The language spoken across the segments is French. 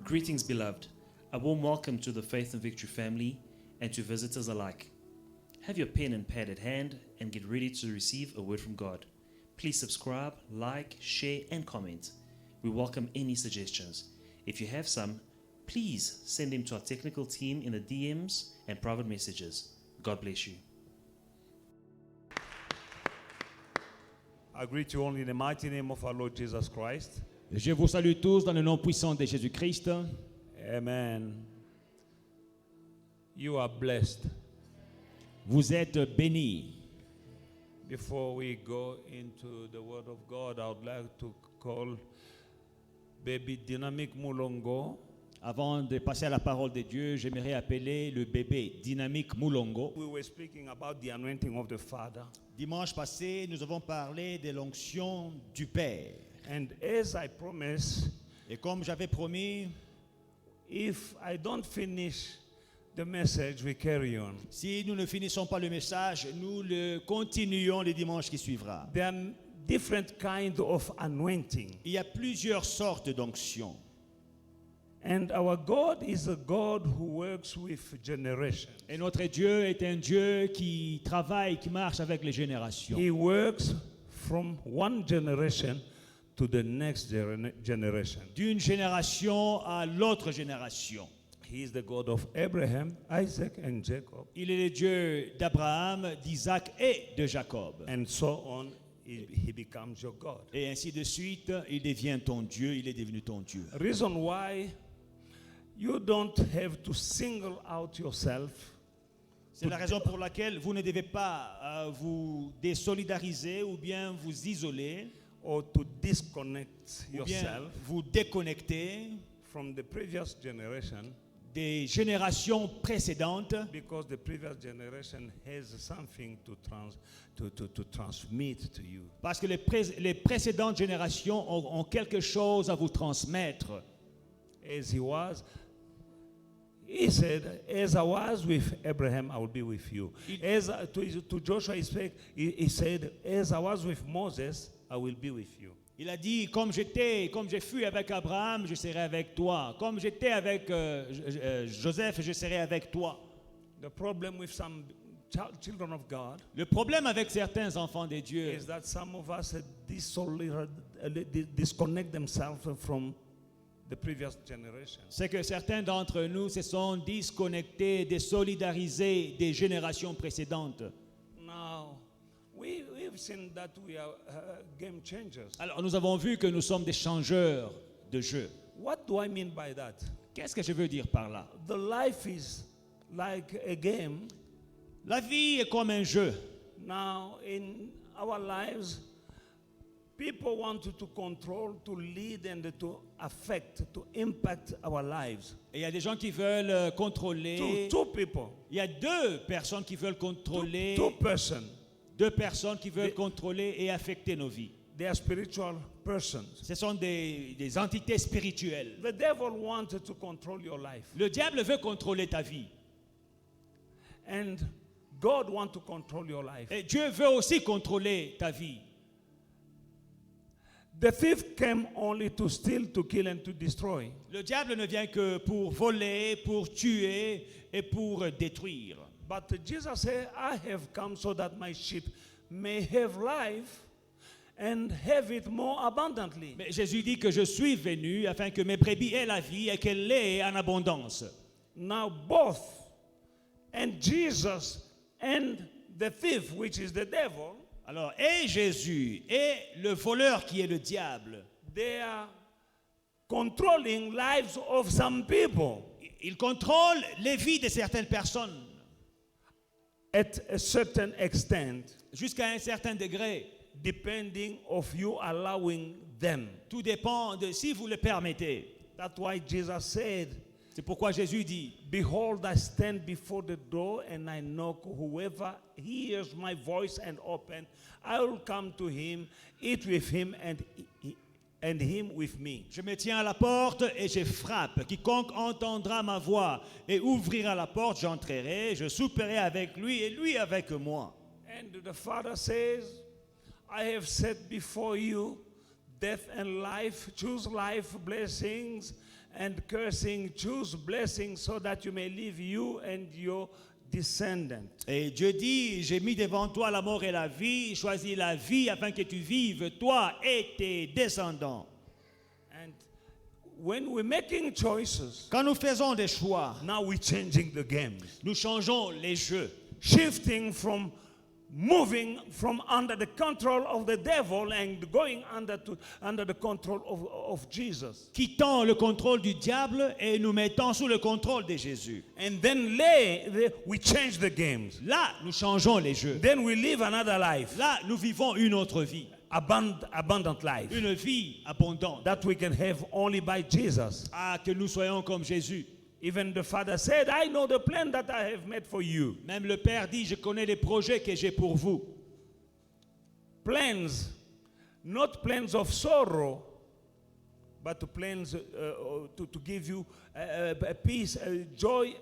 Greetings, beloved. A warm welcome to the Faith and Victory family and to visitors alike. Have your pen and pad at hand and get ready to receive a word from God. Please subscribe, like, share, and comment. We welcome any suggestions. If you have some, please send them to our technical team in the DMs and private messages. God bless you. I greet you all in the mighty name of our Lord Jesus Christ. Je vous salue tous dans le nom puissant de Jésus-Christ. Amen. You are blessed. Vous êtes bénis. Before we go into the Word of God, I would like to call baby Dynamic Mulongo. Avant de passer à la parole de Dieu, j'aimerais appeler le bébé Dynamique Mulongo. We were speaking about the anointing of the Father. Dimanche passé, nous avons parlé de l'onction du Père. And as I promised, Et comme j'avais promis, if I don't finish the message, we carry on. si nous ne finissons pas le message, nous le continuons le dimanche qui suivra. There are different kinds of anointing. Il y a plusieurs sortes d'onction. And our God is a God who works with generations. Et notre Dieu est un Dieu qui travaille, qui marche avec les générations. He works from one generation to the next generation. D'une génération à l'autre génération. He is the God of Abraham, Isaac, and Jacob, Il est le Dieu d'Abraham, d'Isaac et de Jacob. and so on. He becomes your God. Et ainsi de suite, il devient ton Dieu, il est devenu ton Dieu. Reason why you don't have to single out yourself. C'est la raison pour laquelle vous ne devez pas vous désolidariser ou bien vous isoler Or to disconnect ou bien yourself vous déconnecter from the previous generation, des générations précédentes because the previous generation has something to transmit to you. parce que les précédentes générations ont quelque chose à vous transmettre. As he said, as I was with Abraham, I will be with you. As to Joshua, he said, as I was with Moses, I will be with you. Il a dit, comme je fus avec Abraham, je serai avec toi. Comme j'étais avec Joseph, je serai avec toi. The problem with some children of God Le problème avec certains enfants de Dieu, is that some of us disconnect themselves from the previous generation. c'est que certains d'entre nous se sont disconnectés, désolidarisés des générations précédentes. Now, we've seen that we are game changers. Alors nous avons vu que nous sommes des changeurs de jeu. What do I mean by that? Qu'est-ce que je veux dire par là? The life is like a game. La vie est comme un jeu. Now, in our lives, people want to control, to lead, and to affect, to impact our lives. Et il y a des gens qui veulent contrôler. Two people. Il y a deux personnes qui veulent contrôler. Two persons. Deux personnes qui veulent contrôler et affecter nos vies. They are spiritual persons. Ce sont des entités spirituelles. The devil wanted to control your life. Le diable veut contrôler ta vie. And God wants to control your life. Et Dieu veut aussi contrôler ta vie. The thief came only to steal, to kill, and to destroy. Le diable ne vient que pour voler, pour tuer et pour détruire. But Jesus said, I have come so that my sheep may have life and have it more abundantly. Mais Jésus dit que je suis venu afin que mes brebis aient la vie et qu'elle l'ait en abondance. Now both, and Jesus and the thief, which is the devil, Alors, et Jésus et le voleur qui est le diable, they are controlling lives of some people ils contrôlent les vies de certaines personnes at a certain extent, jusqu'à un certain degré. depending of you allowing them. Tout dépend de si vous le permettez. That's why Jesus said, C'est pourquoi Jésus dit, behold, I stand before the door and I knock. Whoever hears my voice and open, I will come to him, eat with him and him with me. je me tiens à la porte et je frappe. Quiconque entendra ma voix et ouvrira la porte, j'entrerai, je souperai avec lui et lui avec moi. And the Father says, I have set before you death and life. Choose life, blessings, and cursing, choose blessing so that you may live, you and your descendants. Et Dieu dit, j'ai mis devant toi la mort et la vie, choisis la vie afin que tu vives, toi et tes descendants. And when we're making choices, Quand nous faisons des choix, now we're changing the game. nous changeons les jeux. Shifting from moving from under the control of the devil and going under the control of Jesus. Quittons le contrôle du diable et nous mettons sous le contrôle de Jésus. And then we change the games. Là, nous changeons les jeux. Then we live another life. Là, nous vivons une autre vie. Abundant life. Une vie abondante. That we can have only by Jesus. Ah, que nous soyons comme Jésus. Even the Father said, I know the plan that I have made for you. Même le Père dit, je connais les projets que j'ai pour vous. Plans, not plans of sorrow, but plans to give you peace, joy,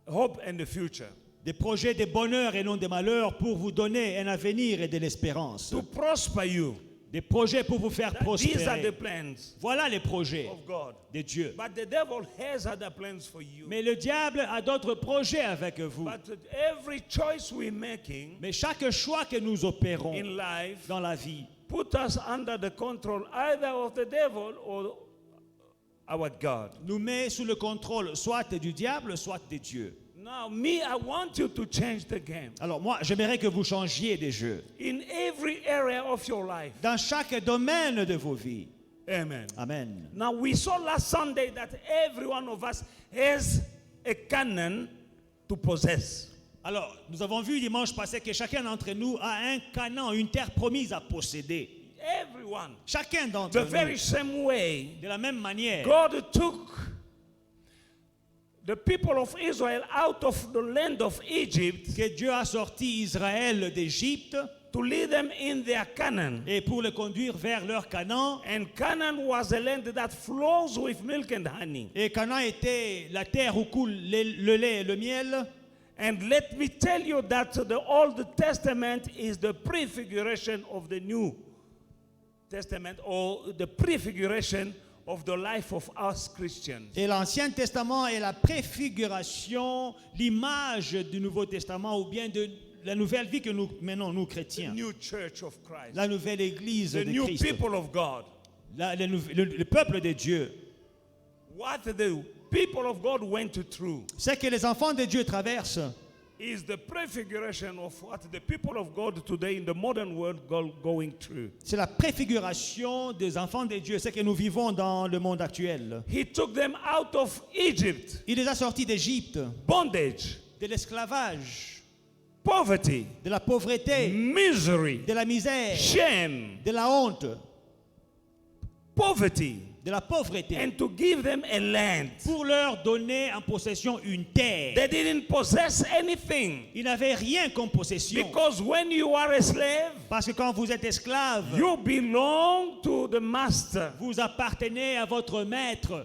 hope and the future. Des projets de bonheur et non de malheur pour vous donner un avenir et de l'espérance. To prosper you. Des projets pour vous faire These are the prospérer. plans Voilà les projets of God. de Dieu. But the devil has other plans for you. Mais le diable a d'autres projets avec vous. But every choice we're making Mais chaque choix que nous opérons in life dans la vie put us under the control either of the devil or our God. nous met sous le contrôle soit du diable, soit de Dieu. Now, I want you to change the game. Alors moi, j'aimerais que vous changiez des jeux. In every area of your life. Dans chaque domaine de vos vies. Amen. Amen. Now, we saw last Sunday that every one of us has a Canaan to possess. Alors, nous avons vu dimanche passé que chacun d'entre nous a un Canaan, une terre promise à posséder. Everyone. Chacun d'entre The nous. very same way, De la même manière, God took the people of Israel out of the land of Egypt que Dieu a sorti Israël d'Égypte to lead them in their Canaan. et pour le conduire vers leur Canaan. And Canaan was a land that flows with milk and honey. Et Canaan était la terre où coule le lait et le miel. And let me tell you that the Old Testament is the prefiguration of the New Testament, or the prefiguration of the life of us Christians. Et l'Ancien Testament est la préfiguration, l'image du Nouveau Testament ou bien de la nouvelle vie que nous menons, nous The chrétiens. new church of Christ. La nouvelle église The de new Christ. people of God. Le peuple de Dieu. What the people of God went through Ce que les enfants de Dieu traversent, is the prefiguration of what the people of God today in the modern world going through. c'est la préfiguration des enfants de Dieu, ce que nous vivons dans le monde actuel. He took them out of Egypt, Il les a sortis d'Égypte, bondage, de l'esclavage, poverty, de la pauvreté, misery, de la misère, shame, de la honte, poverty, de la pauvreté, and to give them a land. pour leur donner en possession une terre. They didn't possess anything. Ils n'avaient rien comme possession. Because when you are a slave, Parce que quand vous êtes esclave, you belong to the master. vous appartenez à votre maître.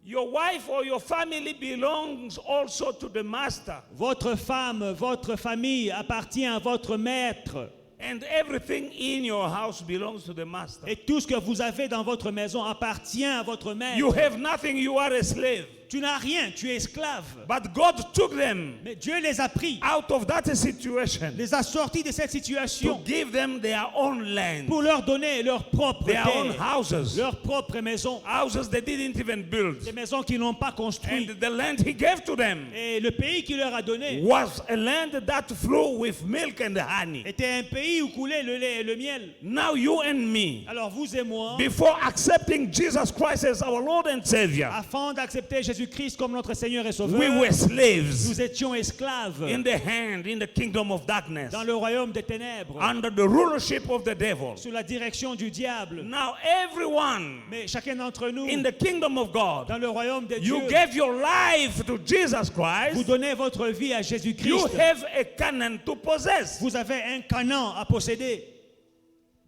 Your wife or your family belongs also to the master. Votre femme, votre famille appartient à votre maître. And everything in your house belongs to the master. Et tout ce que vous avez dans votre maison appartient à votre maître. You have nothing, you are a slave. Tu n'as rien, tu es esclave. But God took them Mais Dieu les a pris, out of that situation les a sortis de cette to situation give them their own land, pour leur donner leur propre their own terre, houses, leur propre maison. houses they didn't even build. Des maisons qu'ils n'ont pas construites. And the land he gave to them Et le pays qu'il leur a donné was a land that flowed with milk and honey. était un pays où coulait le lait et le miel. Now you and me, Alors vous et moi, before accepting Jesus Christ as our Lord and Savior, afin d'accepter Jésus-Christ comme notre Seigneur et Sauveur, we were slaves nous étions esclaves in the kingdom of darkness, dans le royaume des ténèbres, under the rulership of the devil. sous la direction du diable. Now everyone Mais chacun d'entre nous, in the kingdom of God, dans le royaume de Dieu, you gave your life to Jesus vous Christ, donnez votre vie à you Jésus-Christ. have a Canaan to possess. Vous avez un Canaan à posséder.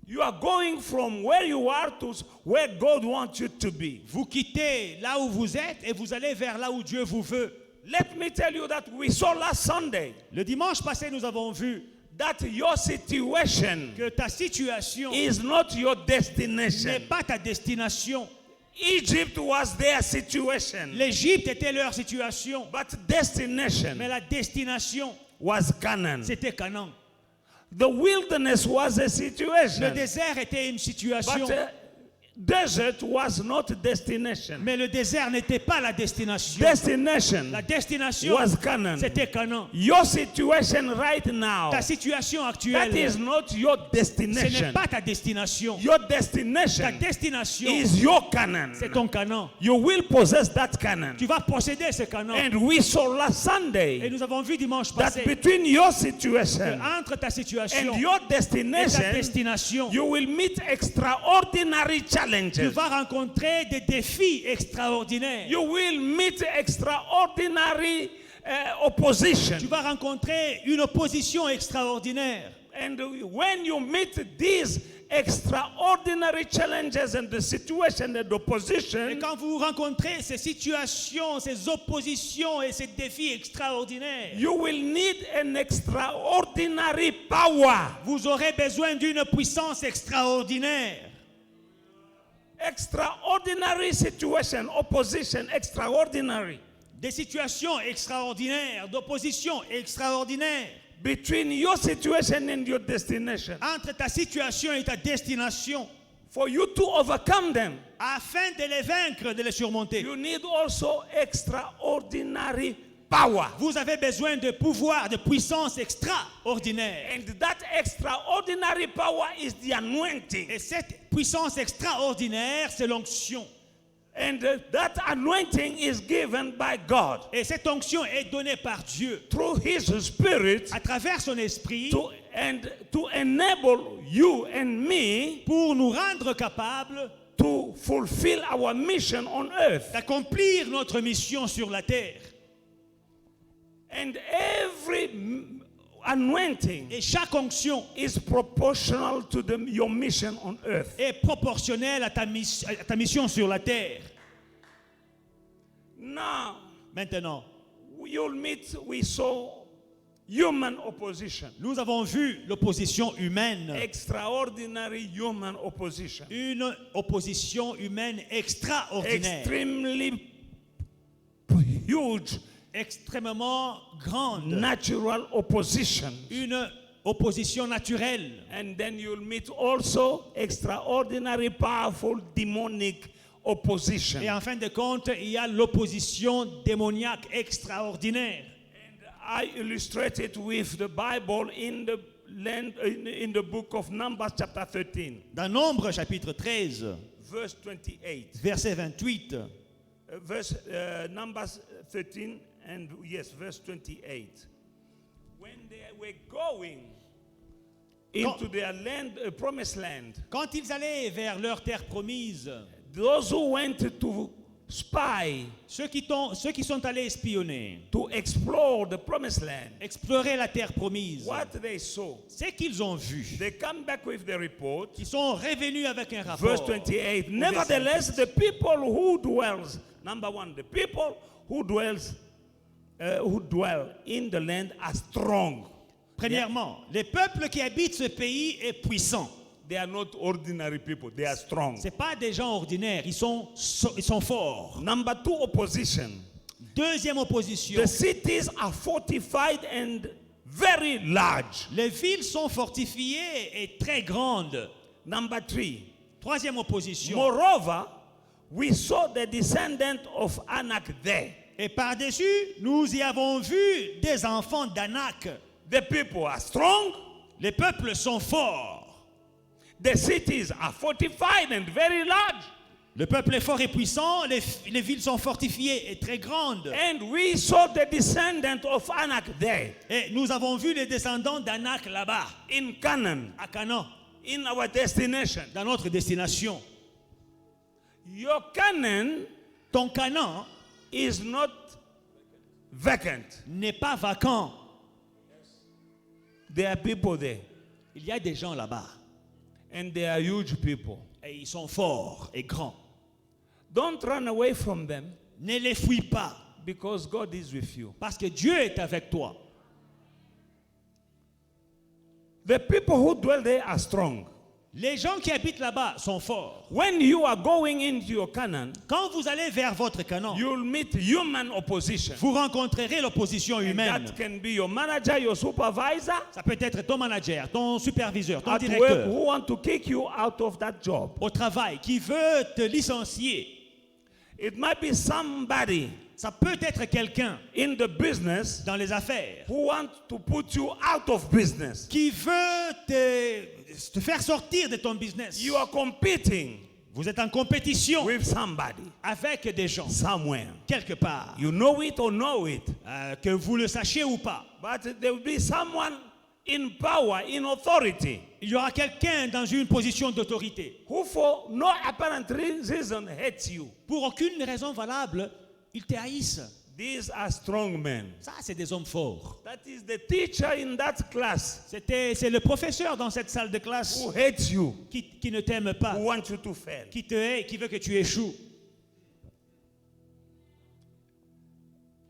You are going from where you are to where God wants you to be. Vous quittez là où vous êtes et vous allez vers là où Dieu vous veut. Let me tell you that we saw last Sunday Le dimanche passé, nous avons vu that your situation que ta situation is not your n'est destination. pas ta destination. Egypt was their situation, L'Égypte était leur situation, but destination mais la destination, was Canaan. c'était Canaan. The wilderness was a Le situation, désert était une situation, but desert was not destination. mais le désert n'était pas la destination. Destination La destination, was Canaan. c'était Canaan. Your situation right now, Ta situation that actuelle, is not your ce n'est destination. pas ta destination. Your Ta destination destination, is your Canaan. c'est ton Canaan. You will possess that Canaan. Tu vas posséder ce Canaan. And we saw last Et Sunday nous avons vu dimanche that passé between your que situation entre ta situation and your et ta destination, destination, you will meet extraordinary tu challenges. vas rencontrer des défis extraordinaires. You will meet extraordinary opposition. Tu vas rencontrer une opposition extraordinaire. And when you meet these extraordinary challenges and the situation and Et opposition, quand vous rencontrez ces situations, ces oppositions et ces défis extraordinaires, you will need an extraordinary power. vous aurez besoin d'une puissance extraordinaire. Extraordinary situation, opposition, extraordinary. Des situations extraordinaires, d'opposition extraordinaire. Between your situation and your destination. Entre ta situation et ta destination, For you to overcome them, afin de les vaincre, de les surmonter, you need also extraordinary power. vous avez besoin de pouvoir, de puissance extraordinaire. And that extraordinary power is the anointing. Et cette puissance extraordinaire, c'est l'onction. And that anointing is given by God Et cette onction est donnée par Dieu through His Spirit à travers son esprit to enable you and me pour nous rendre capables to fulfill our mission on earth. d'accomplir notre mission sur la terre. And every anointing Et chaque onction is proportional to your mission on earth. est proportionnelle à ta mission sur la terre. Now, Maintenant, we saw human opposition, nous avons vu l'opposition humaine. extraordinary human opposition, Une opposition humaine extraordinaire, extremely huge extrêmement grande, natural opposition. une opposition naturelle. And then you'll meet also extraordinary powerful demonic opposition. Et en fin de compte, il y a l'opposition démoniaque extraordinaire. I illustrate it with the Bible in the book of Numbers chapter 13, Dans Nombre chapitre 13, verse 28. verset 28, Numbers 13 and verse 28. When they were going into their land, promised land, quand ils allaient vers leur terre promise, those who went to spy, ceux qui sont allés espionner, to explore the promised land, explorer la terre promise, what they saw, c'est qu'ils ont vu. they come back with the report. Ils sont revenus avec un Verse rapport. 28. Nevertheless, the people who dwells, number one, the people who dwell in the land are strong. Premièrement, les peuples qui habitent ce pays est puissant. They are not ordinary people. They are strong. Ce pas des gens ordinaires, ils sont forts. Number two, opposition. Deuxième opposition, The cities are fortified and very large. les villes sont fortifiées et très grandes. Number three, Troisième opposition, moreover, we saw the descendant of Anak there. et par-dessus, nous y avons vu des enfants d'Anak. The people are strong. Les peuples sont forts. The cities are fortified and very large. Le peuple est fort et puissant, les villes sont fortifiées et très grandes. And we saw the descendant of Anak there Et nous avons vu les descendants d'Anak là-bas, in Canaan, à Canaan, in our destination. dans notre destination. Your Canaan Ton Canaan is not vacant. n'est pas vacant. There are people there, Il y a des gens là-bas and they are huge people. et ils sont forts et grands. Don't run away from them Ne les fuis pas because God is with you. parce que Dieu est avec toi. The people who dwell there are strong. Les gens qui habitent là-bas sont forts. When you are going into your Canaan, Quand vous allez vers votre Canaan, you'll meet human opposition. vous rencontrerez l'opposition And humaine. that can be your manager, your supervisor, Ça peut être ton manager, ton superviseur, ton at work directeur. who want to kick you out of that job. Au travail, qui veut te licencier. It might be somebody Ça peut être quelqu'un in the business dans les affaires who want to put you out of business. qui veut te faire sortir de ton business. You are competing Vous êtes en compétition with somebody avec des gens, somewhere. quelque part. You know it or know it, Que vous le sachiez ou pas. but there will be someone in power, in authority, Il y aura quelqu'un dans une position d'autorité. who for no apparent reason hates you. Pour aucune raison valable, ils te haïssent. These are strong men. Ça, c'est des hommes forts. That is the teacher in that class C'est le professeur dans cette salle de classe who hates you, qui ne t'aime pas, who wants you to fail. qui te hait, qui veut que tu échoues.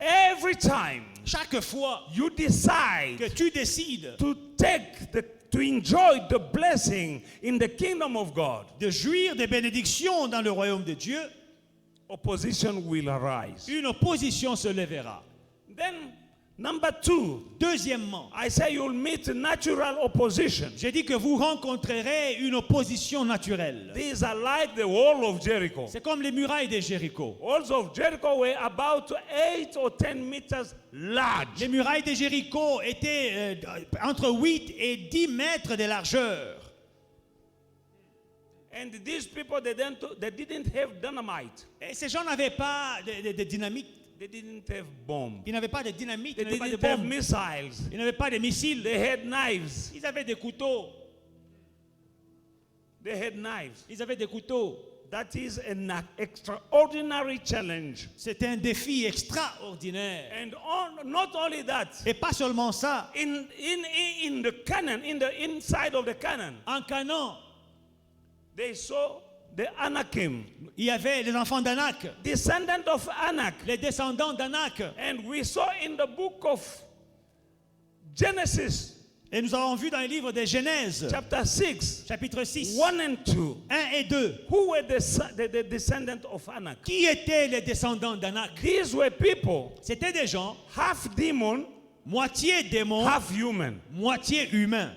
Every time Chaque fois you decide que tu décides to enjoy the blessing in the kingdom of God, de jouir des bénédictions dans le royaume de Dieu, opposition will arise. une opposition se lèvera. Then, number two, Deuxièmement, I say you'll meet natural opposition. j'ai dit que vous rencontrerez une opposition naturelle. These are like the wall of Jericho. C'est comme les murailles de Jéricho. Walls of Jericho were about 8 or 10 meters large. Les murailles de Jéricho étaient entre 8 et 10 mètres de largeur. And these people, they didn't have dynamite. Et ces gens n'avaient pas de dynamite. They didn't have bomb. Ils n'avaient pas de dynamite, They ils n'avaient pas de didn't have bombes, missiles. ils n'avaient pas de missiles. They had knives. Ils avaient des couteaux. They had knives. Ils avaient des couteaux. That is an extraordinary challenge. C'est un défi extraordinaire. And not only that, Et pas seulement ça. in the Canaan, in the inside of the Canaan, En Canaan, they saw the Anakim, il y avait les enfants d'Anak, descendant of Anak. les descendants d'Anak. And we saw in the book of Genesis, Et nous avons vu dans le livre de Genèse, chapter 6, chapitre 6, 1 and 2, 1 et 2. who were the descendants of Anak. Qui étaient les descendants d'Anak? These were people, C'était des gens, half demon, moitié démons, half human. moitié humains.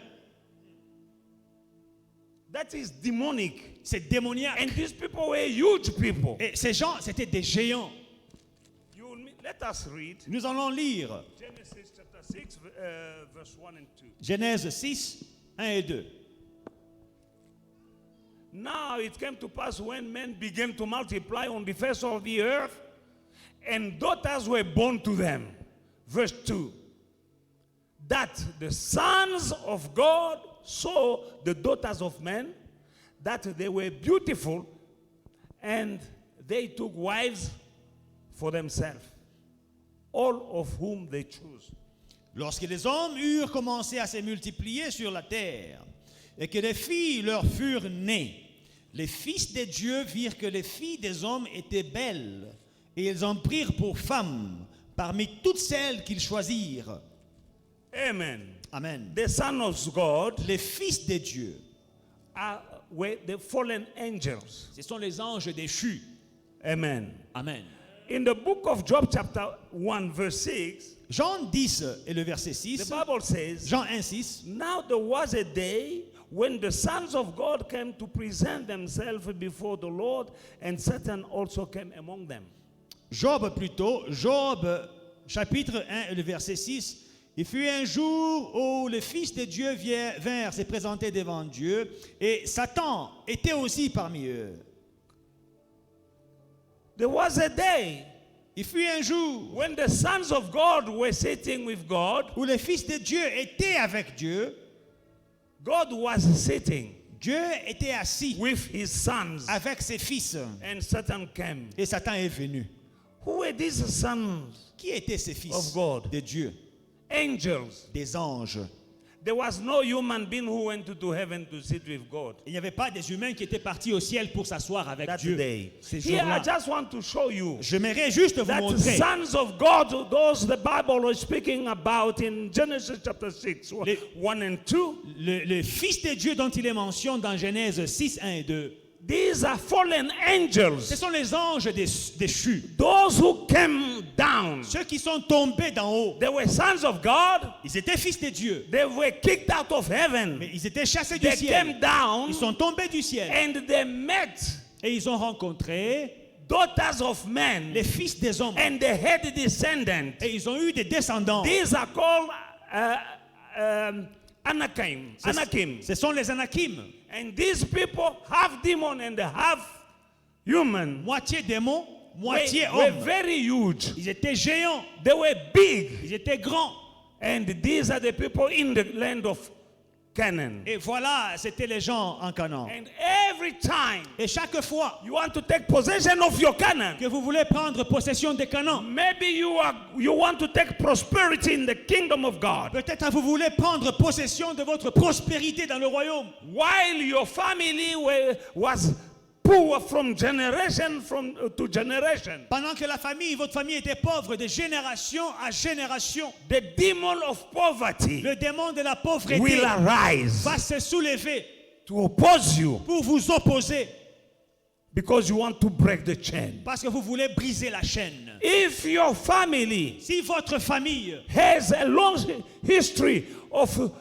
That is demonic. C'est démoniaque. And these people were huge people. Et ces gens, c'était des géants. Let us read Nous allons lire Genesis chapter 6, verse 1 and 2. Genèse 6, 1 et 2. Now it came to pass when men began to multiply on the face of the earth, and daughters were born to them. Verse 2. That the sons of God saw the daughters of men, that they were beautiful, and they took wives for themselves, all of whom they chose. Lorsque les hommes eurent commencé à se multiplier sur la terre, et que les filles leur furent nées, les fils de Dieu virent que les filles des hommes étaient belles, et ils en prirent pour femmes parmi toutes celles qu'ils choisirent. Amen. Amen. The sons of God Les fils de Dieu, were the fallen angels. ce sont les anges déchus. Amen. Amen. In the book of Job, chapter 1, verse 6, Jean 10 et le verset the 6, Bible says, Jean 1, 6, now there was a day when the sons of God came to present themselves before the Lord, and Satan also came among them. Job plutôt, Job chapitre 1 et le verset 6, il fut un jour où les fils de Dieu vinrent se présenter devant Dieu, et Satan était aussi parmi eux. There was a day Il fut un jour when the sons of God were sitting with God. où les fils de Dieu étaient avec Dieu. God was sitting Dieu était assis with his sons, avec ses fils, and Satan came. et Satan est venu. Who were these sons? Qui étaient ces fils Of God. de Dieu? Angels. Des anges. There was no human being who went to heaven to sit with God. Il n'y avait pas des humains qui étaient partis au ciel pour s'asseoir avec That Dieu. day. Ces Here, I jours-là. just want to show you J'aimerais juste vous that montrer sons of God, those the Bible is speaking about in Genesis chapter 6, Les- 1 and 2, le Fils de Dieu dont il est mention dans Genèse 6, 1 et 2. these are fallen Ce angels. sont les anges déchus. Those who came down. Ceux qui sont tombés d'en haut. They were sons of God. Ils étaient fils de Dieu. They were kicked out of heaven. Mais ils étaient chassés du They ciel. came down Ils sont tombés du ciel. and they met Et ils ont rencontré daughters of men les fils des hommes. and they had descendants. Et ils ont eu des descendants. These are called Anakim. Ce sont les Anakim. And these people, half demon and half human, Moitié démons, were, moitié were hommes. very huge. Ils étaient géants. They were big. Ils étaient grands. And these are the people in the land of Canaan. Et voilà, c'était les gens en Canaan. And every time Et chaque fois you want to take possession of your Canaan, que vous voulez prendre possession de Canaan, maybe you want to take prosperity in the kingdom of God, peut-être vous voulez prendre possession de votre prospérité dans le royaume. while your family was poor from generation to generation. Pendant que votre famille était pauvre de génération à génération, The demon of poverty le démon de la pauvreté will arise va se soulever to oppose you pour vous opposer because you want to break the chain. parce que vous voulez briser la chaîne. If your family Si votre famille has a long history of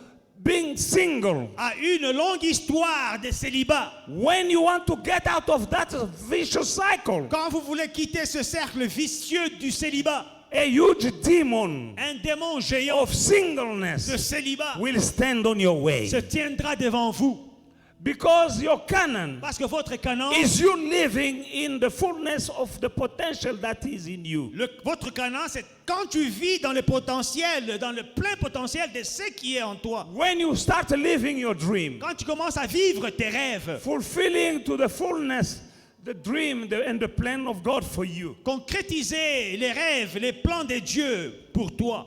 being single, a une longue histoire de célibat, when you want to get out of that vicious cycle, quand vous voulez quitter ce cercle vicieux du célibat, a huge demon un démon géant of de singleness célibat will stand on your way. se tiendra devant vous. Because your Canaan Parce que votre Canaan, is you living in the fullness of the potential that is in you. votre Canaan, c'est quand tu vis dans le potentiel, dans le plein potentiel de ce qui est en toi. When you start living your dream, Quand tu commences à vivre tes rêves, fulfilling to the fullness the dream and the plan of God for you. concrétiser les rêves, les plans de Dieu pour toi.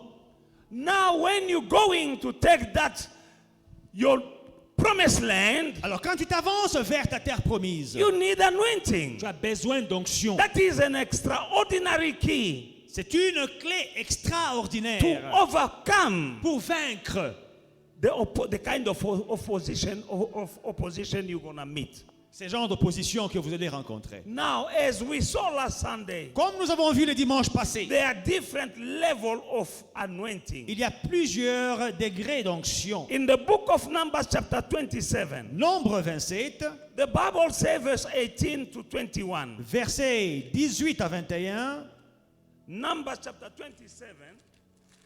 Now when you're going to take that, your promised land, Alors quand tu t'avances vers ta terre promise, you need anointing. tu as besoin d'onction. That is an extraordinary key C'est une clé to extraordinaire overcome pour vaincre the kind of opposition you're going to meet. ces genres d'opposition que vous allez rencontrer. Now, as we saw last Sunday, Comme nous avons vu le dimanche passé, there are different levels of anointing. il y a plusieurs degrés d'onction. In the book of Numbers chapter 27, Nombre 27, the Bible says verse 18 to 21. versets 18 à 21, Numbers chapter 27,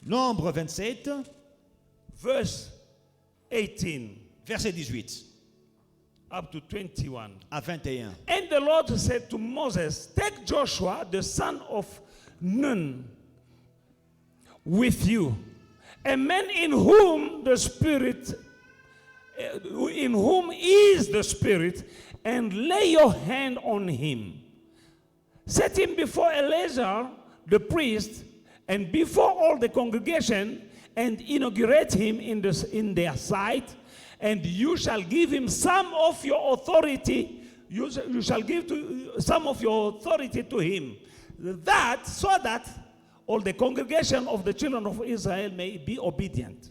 Nombre 27, verse 18 verset 18 up to 21. à 21. And the Lord said to Moses, take Joshua, the son of Nun, with you, a man in whom the Spirit, in whom is the Spirit, and lay your hand on him. Set him before Eleazar, the priest, and before all the congregation, and inaugurate him in their sight. And you shall give him some of your authority. You shall give some of your authority to him, so that all the congregation of the children of Israel may be obedient.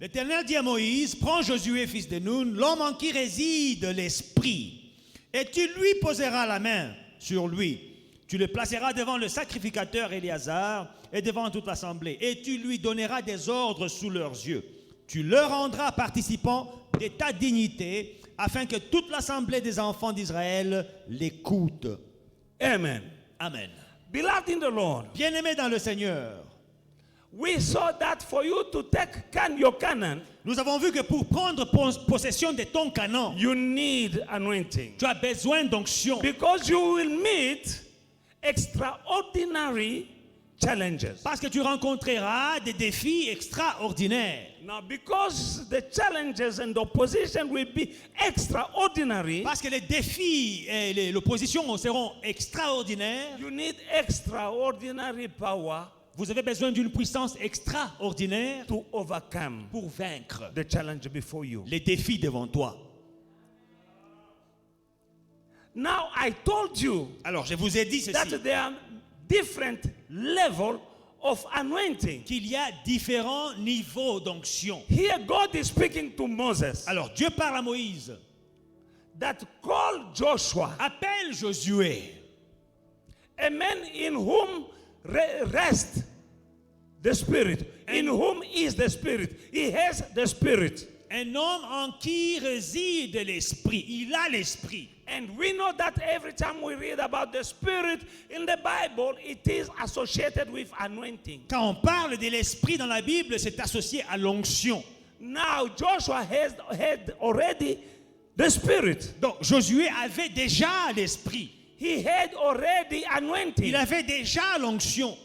L'Éternel dit à Moïse, prends Josué, fils de Nun, l'homme en qui réside l'Esprit, et tu lui poseras la main sur lui. Tu le placeras devant le sacrificateur Éléazar et devant toute l'assemblée, et tu lui donneras des ordres sous leurs yeux. Tu leur rendras participants de ta dignité, afin que toute l'assemblée des enfants d'Israël l'écoute. Amen. Amen. Beloved in the Lord, Bien-aimés dans le Seigneur, we saw that for you to take your Canaan, nous avons vu que pour prendre possession de ton Canaan, you need anointing. tu as besoin d'onction. Because you will meet extraordinary challenges. Parce que tu rencontreras des défis extraordinaires. Now, because the challenges and the opposition will be extraordinary, Parce que les défis et l'opposition seront extraordinaires, you need extraordinary power Vous avez besoin d'une puissance extraordinaire to overcome pour vaincre the challenge before you. les défis devant toi. Now I told you Alors, je vous ai dit that ceci, there are different level of anointing. qu'il y a différents niveaux d'onction. Here God is speaking to Moses Alors, Dieu parle à Moïse. that called Joshua, Appelle Josué, a man in whom rest the Spirit, in whom is the Spirit. He has the Spirit. un homme en qui réside l'esprit. Il a l'esprit. And we know that every time we read about the Spirit in the Bible, it is associated with anointing. Quand on parle de l'esprit dans la Bible, c'est associé à l'onction. Now Joshua had already the Spirit. Donc, Josué avait déjà l'esprit. He had already anointing, Il avait déjà l'onction,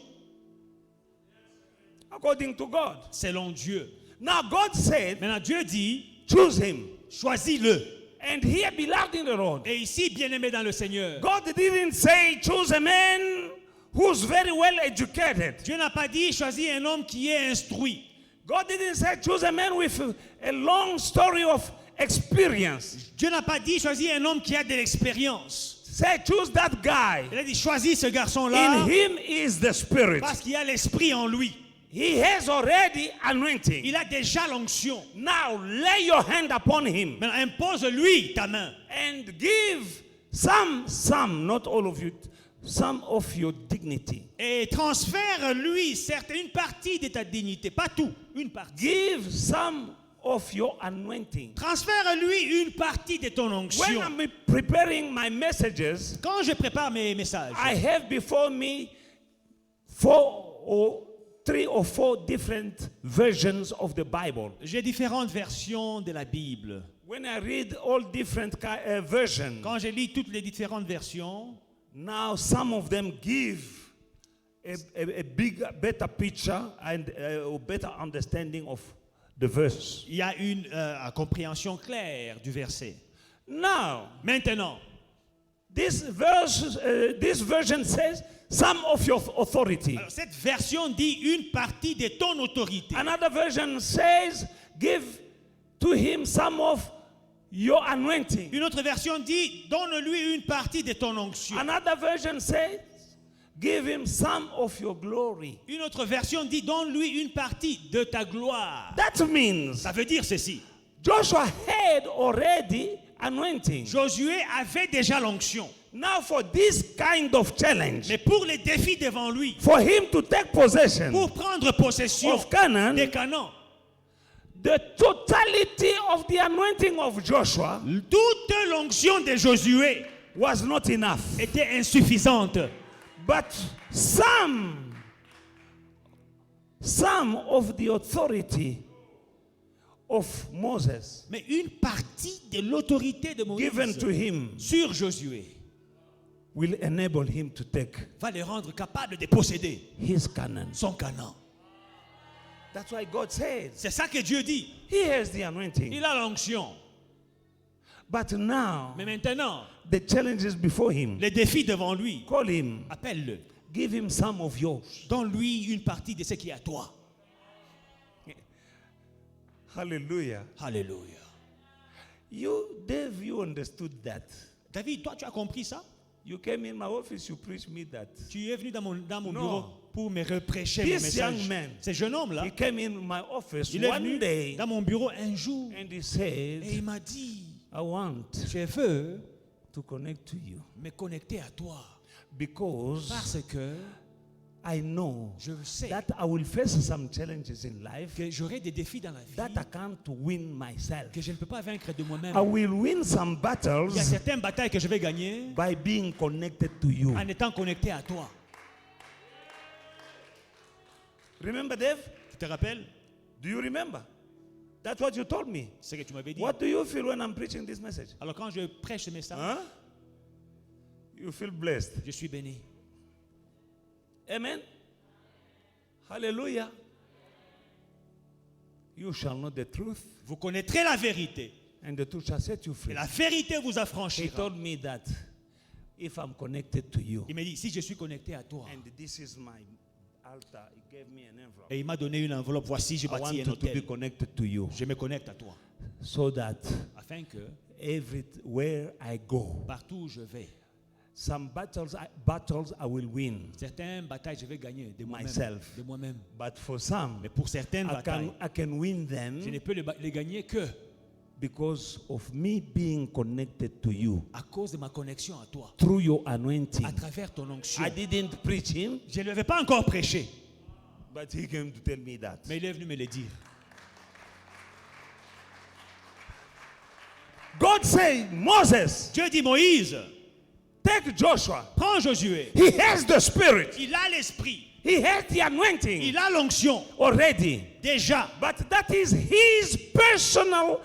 according to God. selon Dieu. Now God said, Maintenant, Dieu dit, choose him. choisis-le. And here, beloved in the Lord, Et ici, bien-aimé dans le Seigneur, God didn't say choose a man who's very well educated. Dieu n'a pas dit choisis un homme qui est instruit. God didn't say choose a man with a long story of experience. Dieu n'a pas dit choisis un homme qui a de l'expérience. Say choose that guy. Il a dit choisis ce In garçon-là him is the Spirit. parce qu'il a l'esprit en lui. He has already anointing. Il a déjà l'onction. Now lay your hand upon him Maintenant, impose-lui ta main. and give some, not all of you, some of your dignity. Et transfère-lui une partie de ta dignité. Pas tout, une partie. Give some of your anointing. Transfère-lui une partie de ton When onction. I'm preparing my messages, Quand je prépare mes messages, I have before me 3 or 4 different versions of the Bible. j'ai différentes versions de la Bible. When I read all different versions, Quand je lis toutes les différentes versions, now some of them give a better picture and a better understanding of the verse. il y a une compréhension claire du verset. Now, Maintenant, this version says some of your authority. alors, cette version dit une partie de ton autorité. Another version says give to him some of your anointing. Une autre version dit donne-lui une partie de ton onction. Another version says give him some of your glory. Une autre version dit donne-lui une partie de ta gloire. That means Ça veut dire ceci. Joshua had already anointing. Josué avait déjà l'onction. Now for this kind of challenge, Mais pour les défis devant lui, for him to take possession pour prendre possession of Canaan, des Canaan, the totality of the anointing of Joshua toute l'onction de Josué was not enough. était insuffisante. But some of the authority of Moses Mais une partie de l'autorité de given to Moïse him sur Josué will enable him to take va le rendre capable de posséder his Canaan. son Canaan. That's why God says C'est ça que Dieu dit. he has the anointing. Il a l'onction. But now Mais maintenant, the challenges before him, les défis devant lui, call him, appelle-le. give him some of yours. Donne-lui une partie de ce qui est à toi. Hallelujah. Alléluia. Dave, you understood that. David, toi, tu as compris ça? You came in my office, you preached me that. Tu es venu dans mon Non. bureau pour me reprêcher mon This message. young man, Ce jeune homme-là, he came in my office il est one venu day dans mon bureau un jour and he et said, il m'a dit, I want je veux to connect to you me connecter à toi because parce que I know je sais that I will face some challenges in life que j'aurai des défis dans la vie that I can't win myself. que je ne peux pas vaincre de moi-même. I will win some Il y a battles certaines batailles que je vais gagner by being connected to you. en étant connecté à toi. Remember, Dave? Tu te rappelles? Do you remember? That's what you told me. C'est ce que tu m'avais dit. What do you feel when I'm preaching this message? Alors quand je prêche ce message, Huh? You feel blessed. je suis béni. Amen. Hallelujah. You shall know the truth, Vous connaîtrez la vérité and the truth shall set you et free. la vérité vous He affranchira. told me that if I'm connected to you, Il m'a dit, si je suis connecté à toi and this is my altar, he gave me an envelope. Et il m'a donné une enveloppe. Voici, j'ai I want bâti un to be hôtel. connected to you Je me connecte à toi. so that Afin que, everywhere I go, partout où je vais, some battles I will win, certaines batailles, je vais gagner de moi-même. Myself. De moi-même. but for some, Mais pour certaines batailles, I can win je them ne peux les gagner que because of me being connected to you à cause de ma connexion à toi. through your anointing. À travers ton onction. I didn't preach him, Je ne l'avais pas encore prêché. but he came to tell me that. Mais il est venu me le dire. God said, Moses, Dieu dit, Moïse, take Joshua. prends Josué. He has the spirit. Il a l'esprit. He has the anointing Il a l'onction. already. Déjà. But that is his personal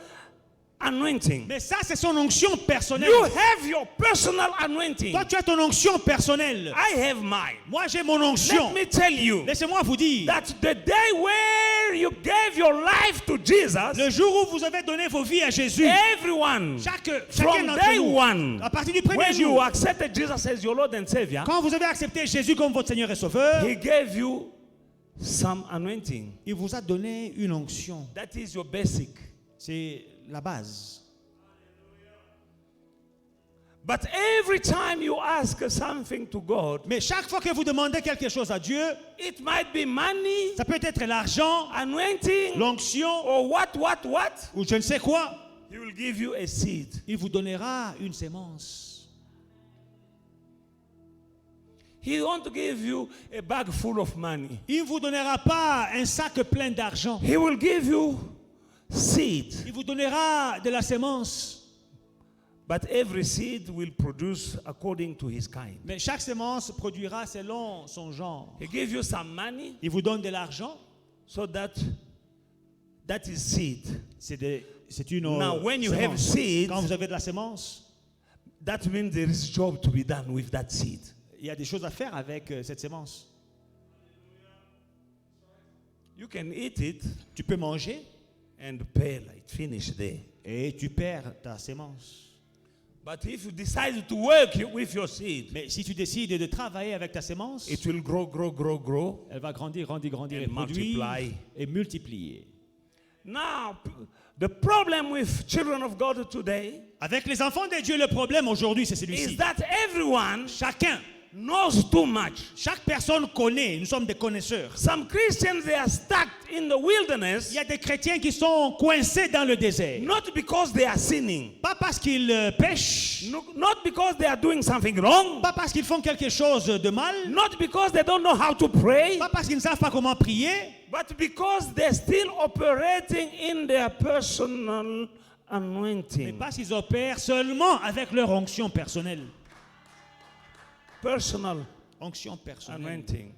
anointing. Mais ça, c'est son onction personnelle. You have your personal anointing. Toi, tu as ton onction personnelle. I have mine. Moi, j'ai mon onction. Let me tell you Laissez-moi vous dire. that the day where you gave your life to Jesus, Le jour où vous avez donné vos vies à Jésus, everyone, chacun from d'entre day nous, one, à partir du premier when you jour, accepted Jesus as your Lord and Savior, quand vous avez accepté Jésus comme votre Seigneur et Sauveur, He gave you some anointing. il vous a donné une onction. That is your basic. C'est la base. But every time you ask something to God, Mais chaque fois que vous demandez quelque chose à Dieu, it might be money, ça peut être l'argent, anointing, l'onction, or what, ou je ne sais quoi. He will give you a seed. Il vous donnera une sémence. He won't give you a bag full of money. Il ne vous donnera pas un sac plein d'argent. He will give you seed. Il vous donnera de la sémence. But every seed will produce according to his kind. Mais chaque sémence produira selon son genre. He gives you some money, Il vous donne de l'argent. so that is seed. C'est une Now, when you have sémence. seed, Quand vous avez de la sémence, that means there is job to be done with that seed. il y a des choses à faire avec cette sémence. You can eat it Tu peux manger and pay like finish there. et tu perds ta sémence. But if you decide to work with your seed, Mais si tu décides de travailler avec ta sémence, it will grow. elle va grandir And et produire multiply. et multiplier. Now, the problem with children of God today Avec les enfants de Dieu, le problème aujourd'hui, c'est is celui-ci. that everyone Chacun, knows too much. chaque personne connaît. Nous sommes des connaisseurs. Some Christians, they are stuck in the Il wilderness, y a des chrétiens qui sont coincés dans le désert. not because they are sinning, Pas parce qu'ils pêchent, not because they are doing something wrong, pas parce qu'ils font quelque chose de mal, not because they don't know how to pray, pas parce qu'ils ne savent pas comment prier, but because they're still operating in their personal mais anointing. parce qu'ils opèrent seulement avec leur onction personnelle. Personal Onction personnelle. anointing.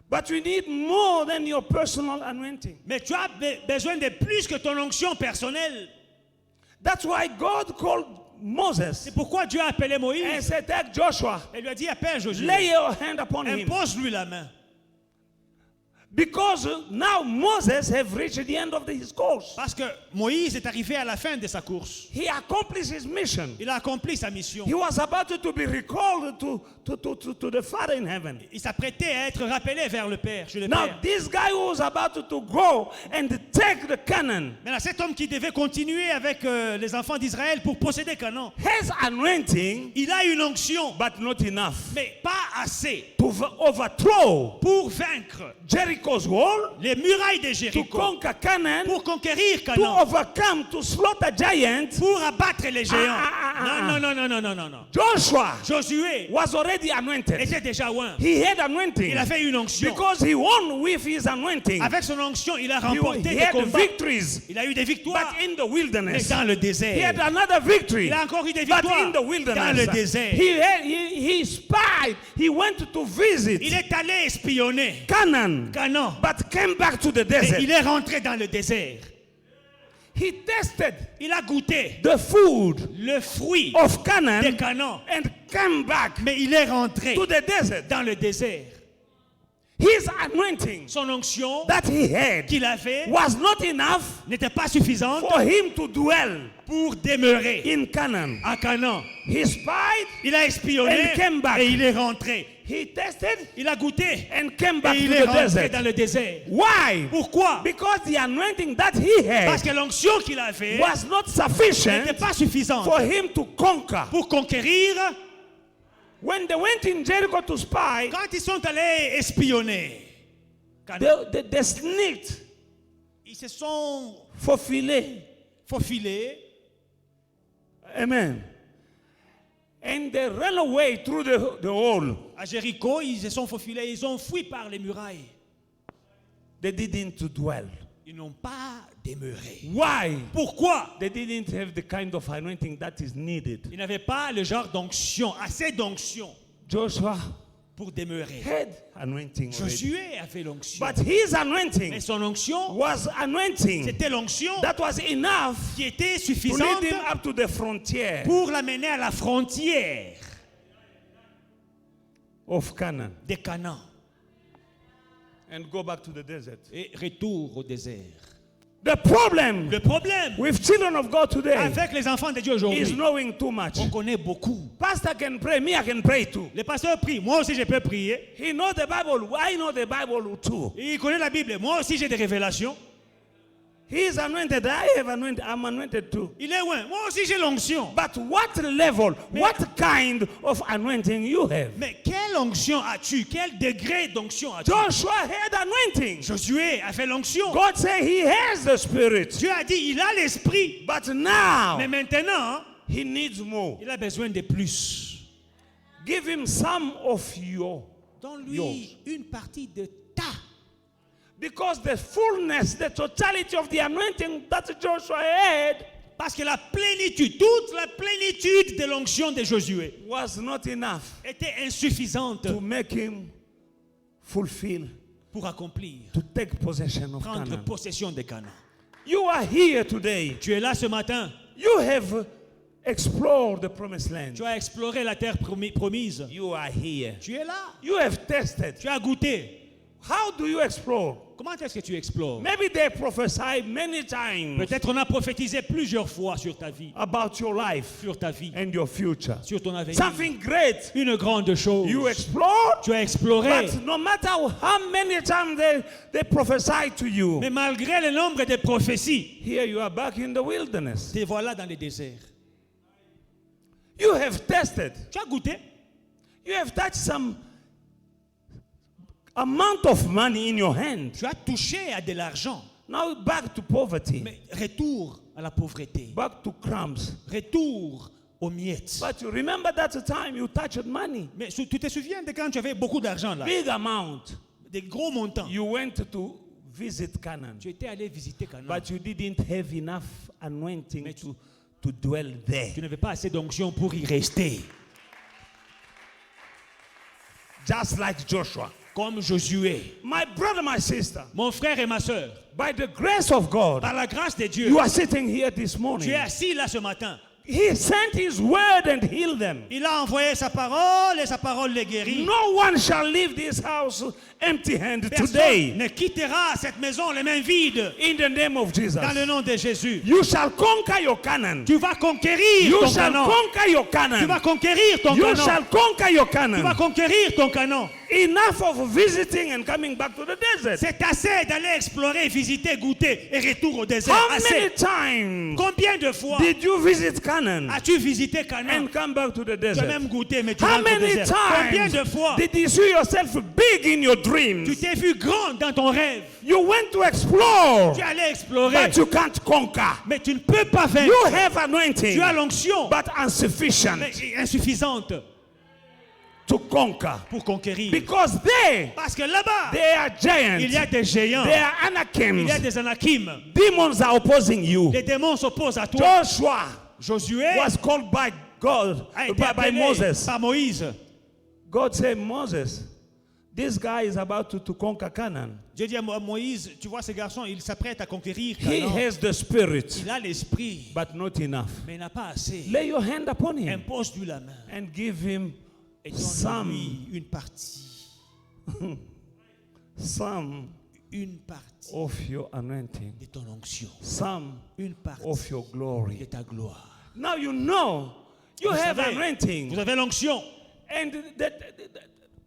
But you need more than your personal anointing. Mais tu as besoin de plus que ton onction personnelle. That's why God called Moses C'est pourquoi Dieu a appelé and Moïse said, take Joshua, et lui a dit, appelle Josué, lay your hand upon him. impose-lui la main. Because now Moses have reached the end of his course. Parce que Moïse est arrivé à la fin de sa course. He accomplished his mission. Il a accompli sa mission. He was about to be recalled to the Father in heaven. Il s'apprêtait à être rappelé vers le Père, chez le Now Père. this guy who was about to go and take the Canaan Maintenant, cet homme qui devait continuer avec les enfants d'Israël pour posséder Canaan, has anointing, il a une onction, but not enough mais pas assez to overthrow pour vaincre Jericho's wall, les murailles de to Jéricho, conquer Canaan, pour conquérir to Canaan, overcome, to slaughter giants. pour abattre les géants. ah. Non. Joshua Josué was already anointed. était déjà loin. He had anointing Il avait une onction. because he won with his anointing. Avec son onction, il a He remporté des had combats. victories, Il a eu des victoires, but in the mais wilderness. dans le He had désert. another victory, Il a encore eu des but victoires in the dans wilderness. le désert. He spied. He went to visit Il est allé espionner Canaan, Canaan, but came back to the et desert. il est rentré dans le désert. He tasted Il a goûté the food le fruit of de Canaan Canaan, and came back mais il est rentré to the desert. dans le désert. His anointing son onction that he had qu'il avait was not enough n'était pas suffisante for him to dwell pour demeurer in Canaan. à Canaan. He spied, Il a espionné And came back. et il est rentré. he tested, Il a goûté and came back et il to est the rentré desert. dans le désert. Why? Pourquoi? Because the anointing that he Parce had que l'onction qu'il avait was not sufficient n'était pas suffisante for him to conquer. pour conquérir. When they went in Jericho to spy, Quand ils sont allés espionner, Canaan, they sneaked ils se sont for filet. faufilés. Amen. And they ran away through the hole. À Jéricho, ils se sont faufilés, ils ont fui par les murailles. They didn't dwell. Ils n'ont pas demeuré. Why? Pourquoi? They didn't have the kind of anointing that is needed. Ils n'avaient pas le genre d'onction, assez d'onction Joshua pour demeurer. had anointing already. Josué avait l'onction. But his anointing Mais son onction, was anointing c'était l'onction that was enough qui était to suffisante lead him up to the frontier pour l'amener à la frontière of Canaan de Canaan and go back to the desert. et retour au désert. The problem Le problème with children of God today avec les enfants de Dieu is aujourd'hui, knowing too much. on connaît beaucoup. Pastor can pray, me I can pray too. Les pasteurs prient, moi aussi je peux prier. He knows the Bible, I know the Bible too. Il connaît la Bible, moi aussi j'ai des révélations. He is anointed, I'm anointed too. Il est loin, moi aussi j'ai l'onction. But what level, what kind of anointing you have? Mais quelle onction as-tu? Quel degré d'onction as-tu? Joshua had anointing. Josué a fait l'onction. God said he has the spirit. Dieu a dit, il a l'esprit. But now Mais maintenant, he needs more. il a besoin de plus. Give him some of your. Donne-lui une partie de ta. Because the fullness, the totality of the anointing that Joshua had Parce que la plénitude, toute la plénitude de l'onction de Josué was not enough était insuffisante to make him fulfill, pour accomplir, to take possession of prendre Canaan. possession de Canaan. You are here today. Tu es là ce matin. You have explored the promised land. Tu as exploré la terre promise. You are here. Tu es là. You have tested. Tu as goûté. How do you explore? Comment est-ce que tu explores? Maybe they prophesy many times Peut-être on a prophétisé plusieurs fois sur ta vie, about your life sur ta vie, and your future. sur ton avenir. Something great. Une grande chose. You explored, Tu as exploré. but no matter how many times they prophesy to you, Mais malgré le nombre de prophéties, here you are back in the wilderness. te voilà dans le désert. You have tested. Tu as goûté. You have touched some amount of money in your hand. Tu as touché à de l'argent. Now back to poverty. Mais retour à la pauvreté. Back to crumbs. Retour aux miettes. But you remember that time you touched money. Mais tu te souviens de quand tu avais beaucoup d'argent là? Big amount. Des gros montants. You went to visit Canaan. Tu étais allé visiter Canaan. But you didn't have enough anointing to dwell there. Tu n'avais pas assez d'onction pour y rester. Just like Joshua. Comme Josué. My brother, my sister, Mon frère et ma sœur, by the grace of God, par la grâce de Dieu, you are sitting here this tu morning. es assis là ce matin. He sent his word and healed them. Il a envoyé sa parole et sa parole les guérit. No one shall leave this house empty-handed Personne today. ne quittera cette maison les mains vides. In the name of Jesus. Dans le nom de Jésus. You shall conquer your Canaan. Tu vas conquérir You ton shall canon. conquer your Tu Canaan. vas conquérir ton You canon. shall conquer your Tu vas Canaan. conquérir ton canon. Enough of visiting and coming back to the desert. C'est assez d'aller explorer, visiter, goûter et retour au désert. How many Assez. times Combien de fois did you visit Canaan as-tu visité Canaan? and come back to the Tu as desert? même goûté, mais tu How rentres au many désert. Combien times de fois did you see yourself big in your tu dreams? t'es vu grand dans ton rêve? You went to explore, Tu es allé explorer, but you can't conquer. mais tu ne peux pas faire. You have anointing, Tu as l'onction, but insufficient mais insuffisante to conquer. pour conquérir. Because Parce que là-bas, they are il y a giants, des géants, they are il y a anakims. des anakim. Demons are opposing you. Les démons s'opposent à toi. Joshua Josué was called by God, a été by appelé Moses. par Moïse. God said, Moses, this guy is about to conquer Canaan. Dieu dit à Moïse, tu vois ce garçon, il s'apprête à conquérir He Canaan. has the spirit, Il a l'esprit, but not enough. mais il n'a pas assez. Lay your hand upon him Impose-lui la main and give him et some. donne-lui une partie. some une partie of your anointing, de ton onction, some une partie of your de glory. ta gloire. Now you know you Vous have savez, anointing, vous avez l'onction. and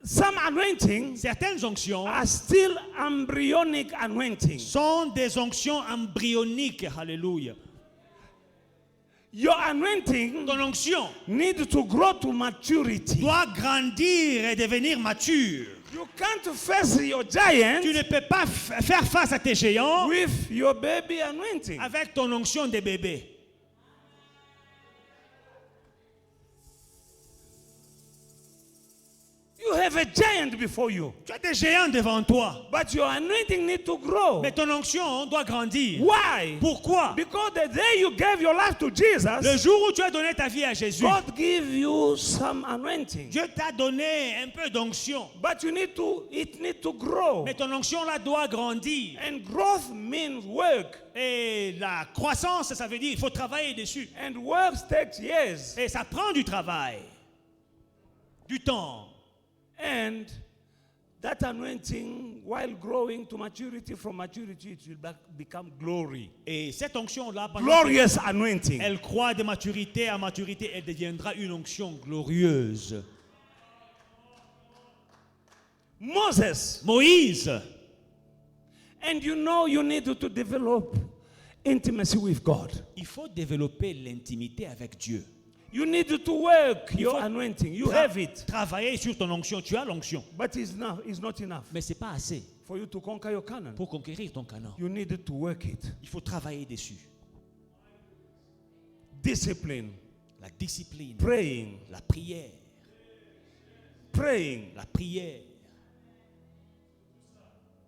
some anointing Certaines onctions are still embryonic anointing. sont des onctions embryoniques. Alléluia. Your anointing Ton onction needs to grow to maturity. doit grandir et devenir mature. You can't face your giant Tu ne peux pas faire face à tes géants with your baby anointing. avec ton onction de bébé. You have a giant before you, Tu as des géants devant toi, but your anointing needs to grow. mais ton onction doit grandir. Why? Pourquoi? Because the day you gave your life to Le Jesus, jour où tu as donné ta vie à Jésus, God gave you some anointing. Dieu t'a donné un peu d'onction. But it needs to grow. Mais ton onction là doit grandir. And growth means work. Et la croissance, ça veut dire qu'il faut travailler dessus. And work takes years. Et ça prend du travail, du temps. And that anointing, while growing to maturity, from maturity it will become glory. Et cette onction-là, Glorious anointing. elle croît de maturité à maturité, elle deviendra une onction glorieuse. Moses. Moïse, And you know you need to develop intimacy with God. il faut développer l'intimité avec Dieu. You need to work Il your faut anointing. You have it. Travailler sur ton onction, tu as l'onction. But it's not enough. Mais ce n'est pas assez For you to conquer your Canaan, pour conquérir ton Canaan. you need to work it. Il faut travailler dessus. Discipline. La discipline, Praying. la prière, Praying. la prière,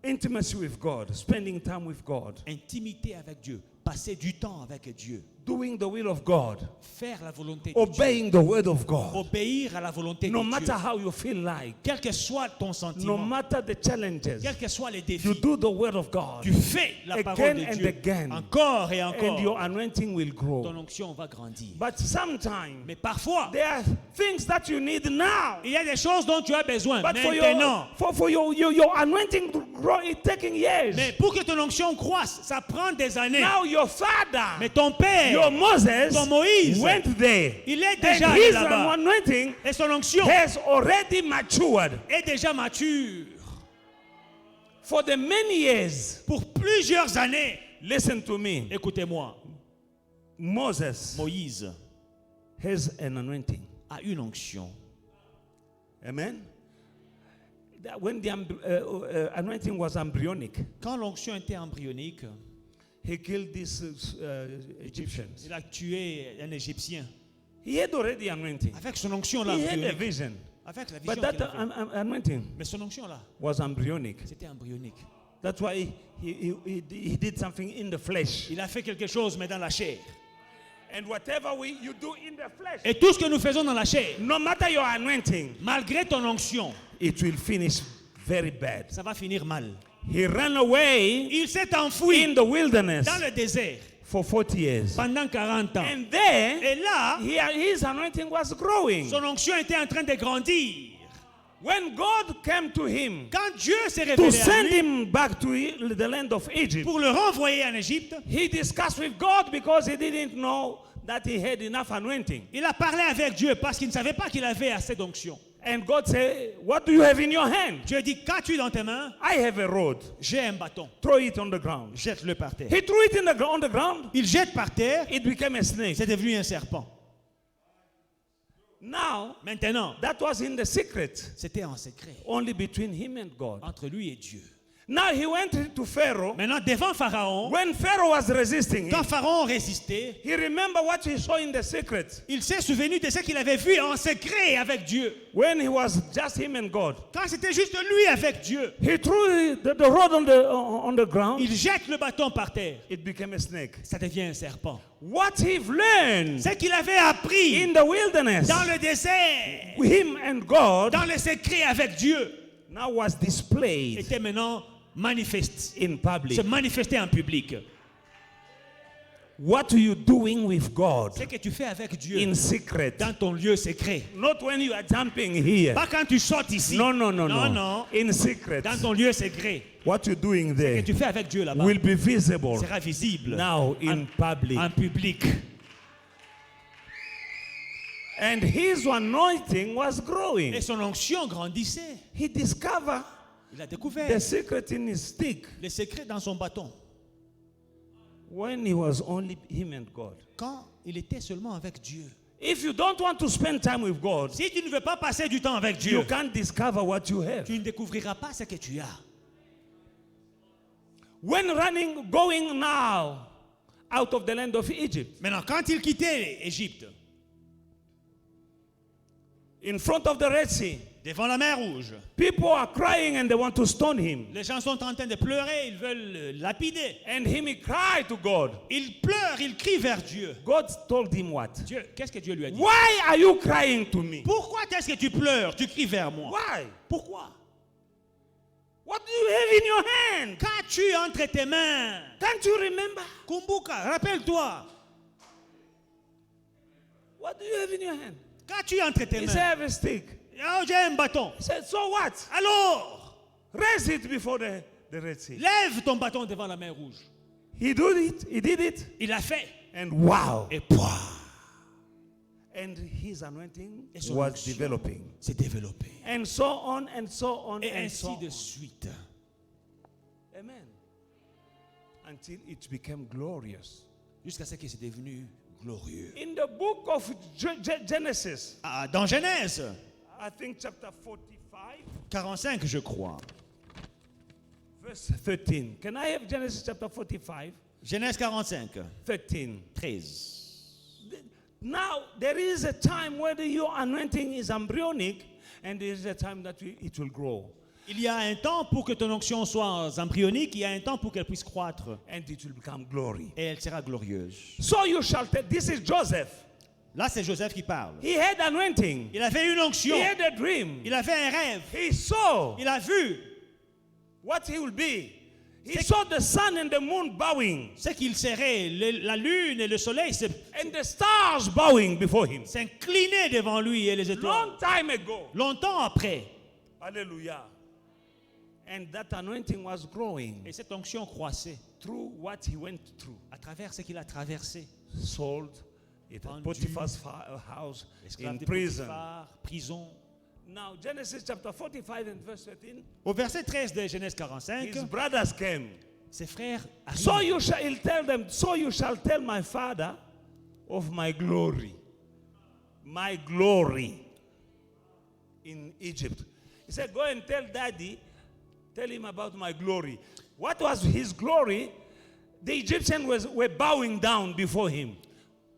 Intimacy with God. Spending time with God. intimité avec Dieu, passer du temps avec Dieu, Doing the will of God. faire la volonté de Dieu, Obeying the word of God. obéir à la volonté No de matter Dieu. how you feel like. Quel que soit ton No sentiment, matter the challenges. quels que soient les You défis, do the word of God. tu fais la Again parole de and Dieu again. encore et And encore. your anointing will Ton grow. onction va grandir. But sometimes Mais parfois, there are things that you need now. il y a des choses dont tu as besoin But maintenant. for your anointing to grow, it's taking years. Mais pour que ton onction croisse, ça prend des années. Now your father, Mais ton père, your Moses, ton Moïse, went there. il est And déjà allé his là-bas. anointing Et son onction has already matured. est déjà mature. For the many years, Pour plusieurs années, listen to me, écoutez-moi, Moses Moïse has an anointing. a une onction. Amen? That when the anointing was embryonic, Quand l'onction était embryonique, he killed these Egyptians. il a tué un Égyptien. He had already anointing. Avec son onction là, He had a embryonique. vision. Avec la vision But that qu'il avait. anointing Mais son onction là, was embryonic. c'était embryonique. That's why he did something in the flesh. Il a fait quelque chose, mais dans la chair. And whatever you do in the flesh, Et tout ce que nous faisons dans la chair, no matter your anointing, malgré ton onction, it will finish very bad. ça va finir mal. He ran away Il s'est enfoui in the wilderness dans le désert for 40 years. pendant 40 ans. And there, Et là, his anointing was growing. son onction était en train de grandir. When God came to him Quand Dieu s'est to révélé à send lui him back to the land of Egypt, pour le renvoyer en Égypte, he discussed with God because he didn't know that he had enough anointing. il a parlé avec Dieu parce qu'il ne savait pas qu'il avait assez d'onction. And God said, what do you have in your hand? Dieu dit, qu'as-tu dans tes mains? I have a rod. J'ai un bâton. Throw it on the ground. Jette-le par terre. He threw it on the ground. Il jette par terre, It became a snake. c'est devenu un serpent. Now, Maintenant, that was in the secret, c'était en secret only between him and God. entre lui et Dieu. Now he went to Pharaoh. Maintenant, devant Pharaon, When Pharaoh was resisting quand him, Pharaon résistait, he remembered what he saw in the secret. il s'est souvenu de ce qu'il avait vu en secret avec Dieu. When he was just him and God, Quand c'était juste lui avec Dieu, he threw the rod on the ground. il jette le bâton par terre. It became a snake. Ça devient un serpent. What he learned Ce qu'il avait appris in the wilderness, dans le désert, him and God, dans le secret avec Dieu, now was displayed était maintenant manifeste. in public. Se manifester en public. what are you doing with God Ce que tu fais avec Dieu in secret. dans ton lieu secret. Not when you are jumping here. Pas quand tu sautes ici. No. Non. In secret. Dans ton lieu secret. What you're doing Ce there que tu fais avec Dieu là-bas will be visible sera visible now in public. en public. And his anointing was growing. Et son onction grandissait. He discovered Il a the découvert secret in his stick les secrets dans son bâton. when he was only him and God. Quand il était seulement avec Dieu. If you don't want to spend time with God, Si tu ne veux pas passer du temps avec you Dieu, can't discover what you have. tu ne découvriras pas ce que tu as. When going now out of the land of Egypt, Maintenant, quand il quittait l'Égypte, in front of the Red Sea, devant la mer Rouge, people are crying and they want to stone him. les gens sont en train de pleurer, ils veulent le lapider. And he cried to God. Il pleure, il crie vers Dieu. God told him what? Dieu, qu'est-ce que Dieu lui a dit? Why are you crying to me? Pourquoi est-ce que tu pleures? Tu cries vers moi. Why? Pourquoi? What do you have in your hand? Qu'as-tu entre tes mains? Can't you remember? Kumbuka, rappelle-toi. What do you have in your hand? Qu'as-tu entre tes He mains? said, I have a stick. Oh, j'ai un bâton. He said, so what? Alors, Raise it before the Red Sea. lève ton bâton devant la mer Rouge. He did it. Il l'a fait. And wow. Et pouah, And his anointing Et son was onction developing. s'est développé. And so on and so on Et and ainsi so de on. suite. Amen. Until it became glorious. Jusqu'à ce que c'est devenu glorieux. In the book of Genesis, Ah, dans Genèse I think chapter 45, 45, je crois. verse 13. Can I have Genesis chapter 45, Genèse 45, 13? 13. Now, there is a time where your anointing is embryonic, and there is a time that it will grow. Il y a un temps pour que ton onction soit embryonique, il y a un temps pour qu'elle puisse croître. And it will become glory. Et elle sera glorieuse. So you shall tell, this is Joseph. Là, c'est Joseph qui parle. He had anointing. Il avait une onction. He had a dream. Il avait un rêve. He saw Il a vu what he will be. He saw the sun and the moon bowing, ce qu'il serait. La lune et le soleil and the stars bowing before him. s'inclinaient devant lui et les étoiles. Long time ago. Longtemps après. Hallelujah. And that anointing was growing Et cette onction croissait through what he went through. à travers ce qu'il a traversé. Sold at Vendu. Potiphar's house, Esclave in de prison. Potiphar, prison. Now, Genesis chapter 45 and verse 13, Au verset 13 de Genèse 45, his brothers came. ses frères So arrivent. you shall he'll tell them, so you shall tell my father of my glory. My glory in Egypt. He said, go and tell daddy, tell him about my glory. What was his glory? The Egyptians were bowing down before him.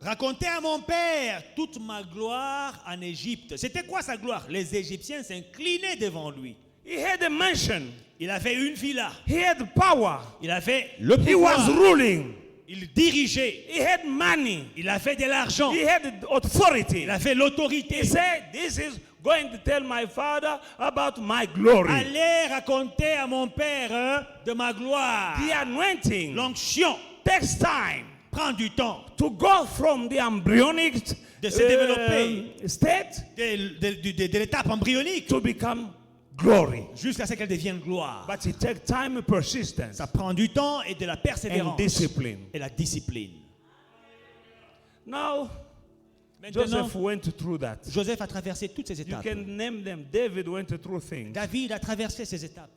Racontez à mon père toute ma gloire en Égypte. C'était quoi sa gloire? Les Égyptiens s'inclinaient devant lui. He had a mansion. Il avait une villa. He had power. Il avait le He was pouvoir. ruling. Il dirigeait. He had money. Il avait de l'argent. He had authority. Il avait l'autorité. He said, this is going to tell my father about my glory. Allez raconter à mon père de ma gloire. The anointing L'onction takes time prend du temps to go from the embryonic de se développer state de l'étape embryonique to become glory. jusqu'à ce qu'elle devienne gloire. But it takes time and persistence Ça prend du temps et de la and persévérance discipline. et la discipline. Now, Maintenant, Joseph went through that. Joseph a traversé toutes ces You étapes. can name them. David went through things. David a traversé ces étapes.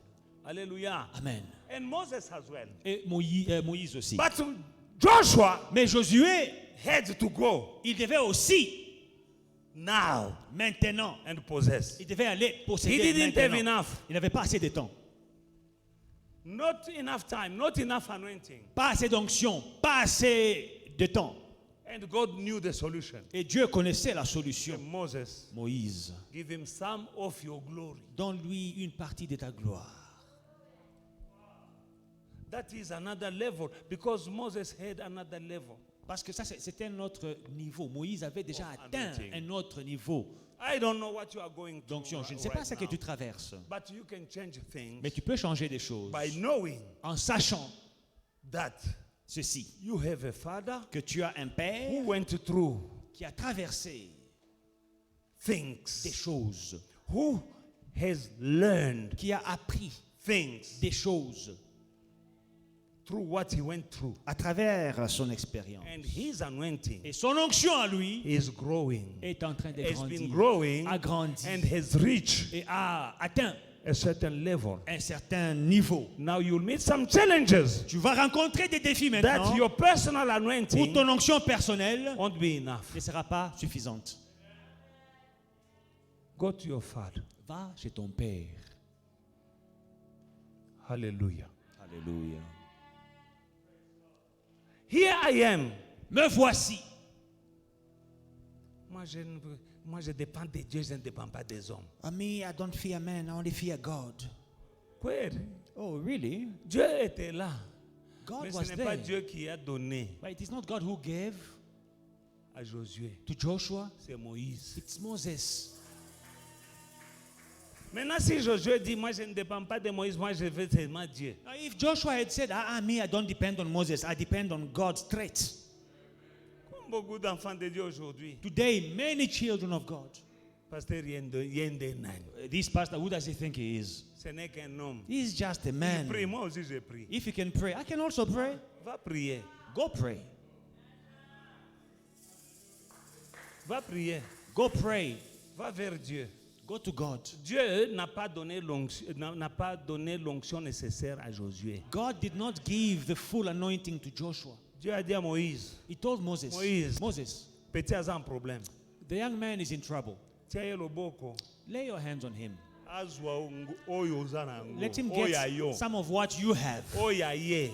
Hallelujah. Amen. And Moses as well. Et Moïse aussi. But Joshua Mais Josué, had to go il devait aussi, now maintenant, and possess. il devait aller He posséder didn't have maintenant. enough. Il n'avait pas assez de temps. Not enough time, not enough anointing. Pas assez d'onction, pas assez de temps. And God knew the solution. Et Dieu connaissait la solution. And Moses, Moïse, give him some of your glory. donne-lui une partie de ta gloire. That is another level because Moses had another level. Parce que ça, c'est un autre niveau. Moïse avait déjà atteint anointing. un autre niveau I don't know what you are going through d'onction. Je ne sais right pas ce que now, tu traverses, but you can change things mais tu peux changer des choses by knowing en sachant that ceci, You have a father que tu as un who père went through qui a traversé des things, choses, who has learned qui a appris things des choses through what he went through. à travers son expérience. And his anointing Et son onction à lui is growing, est en train de has been grandir, growing, a grandi and has reached et a atteint a certain level. un certain niveau. Now you'll meet some challenges Tu vas rencontrer des défis that maintenant your personal où anointing ton onction personnelle won't be enough. ne sera pas suffisante. Go to your father. Va chez ton père. Hallelujah. Alléluia. Here I am. Me voici. Moi, je dépends de Dieu, je ne dépends pas des hommes. Me, I don't fear man, I only fear God. Quoi? Oh, really? Dieu était là. God Mais was ce n'est pas there. Dieu qui a donné But it is not God who gave à Josué. to Joshua, C'est Moïse. it's Moses. Maintenant, si Josué dit, moi, je ne dépends pas de Moïse, moi, je veux seulement Dieu. Now, if Joshua had said, me, I don't depend on Moses, I depend on God straight. Comme beaucoup d'enfants de Dieu aujourd'hui. Today, many children of God. Pasteur Yendenan. This pastor, who does he think he is? Ce n'est qu'un homme. He's just a Il man. prie, moi aussi je prie. If you can pray, I can also pray. Va prier. Go pray. Va prier. Go pray. Va vers Dieu. Go to God. Dieu n'a pas donné l'onction nécessaire à Josué. God did not give the full anointing to Joshua. Dieu a dit à Moïse, He told Moses, Moses. Petit a un problème. the young man is in trouble. Tia ye loboko. Lay your hands on him. Azwa oyo zana ngo. Let him Oya get yo. some of what you have. Oya ye.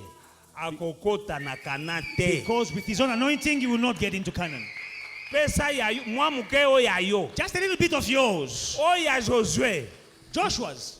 Akokota na kanate. Because with his own anointing, you will not get into Canaan. Pesa ya yo. Mwa muke oya yo. Just a little bit of yours. Oya Josué. Joshua's.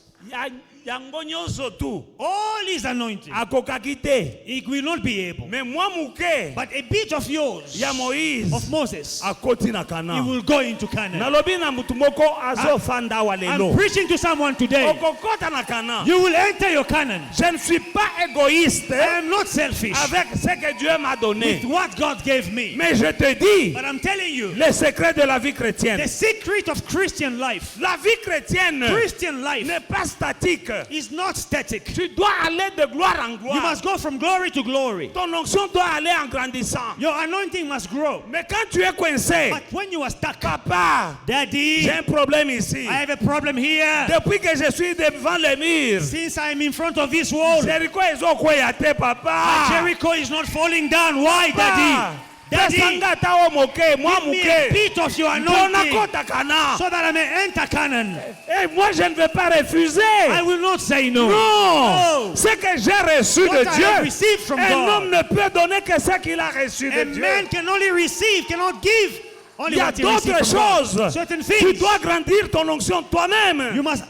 Yango nyonso tu. All his anointing. Akokaki te. He will not be able. Mais mwa muke. But a bit of yours, Ya Moïse. of Moses, Akoti na he kana. will go into Canaan. Nalobi na mutu moko azo fanda wa I'm lelo. preaching to someone today. Okokota na kana. You will enter your Canaan. Je ne suis pas égoïste I am not selfish avec ce que Dieu m'a donné. with what God gave me. Mais je te dis, But I'm telling you, le secret de la vie chrétienne. the secret of Christian life, La vie chrétienne Christian life n'est pas statique. is not static. Tu dois aller de gloire en You gloire. must go from glory to glory. Ton onction doit aller en grandissant. Your anointing must grow. Mais quand tu es coincé, But when you are stuck, papa, Daddy, j'ai un problème ici. I have a problem here. Depuis que je suis devant le mur, Since I'm in front of this wall, Jericho ezokweyate papa. Jericho is not falling down. Why, Daddy? Daddy, Pesanga ta o moke, moi give me a moke. bit of your Dona anointing kota kana. so that I may enter Canaan. Et moi je ne vais pas refuser. I will not say no. Non, No. ce que j'ai reçu What de I Dieu, have received from un God. homme ne peut donner que ce qu'il a reçu A de Dieu. man can only receive, cannot give Il only y a what he received d'autres from God. choses. Certain Tu things. dois grandir ton onction toi-même. You must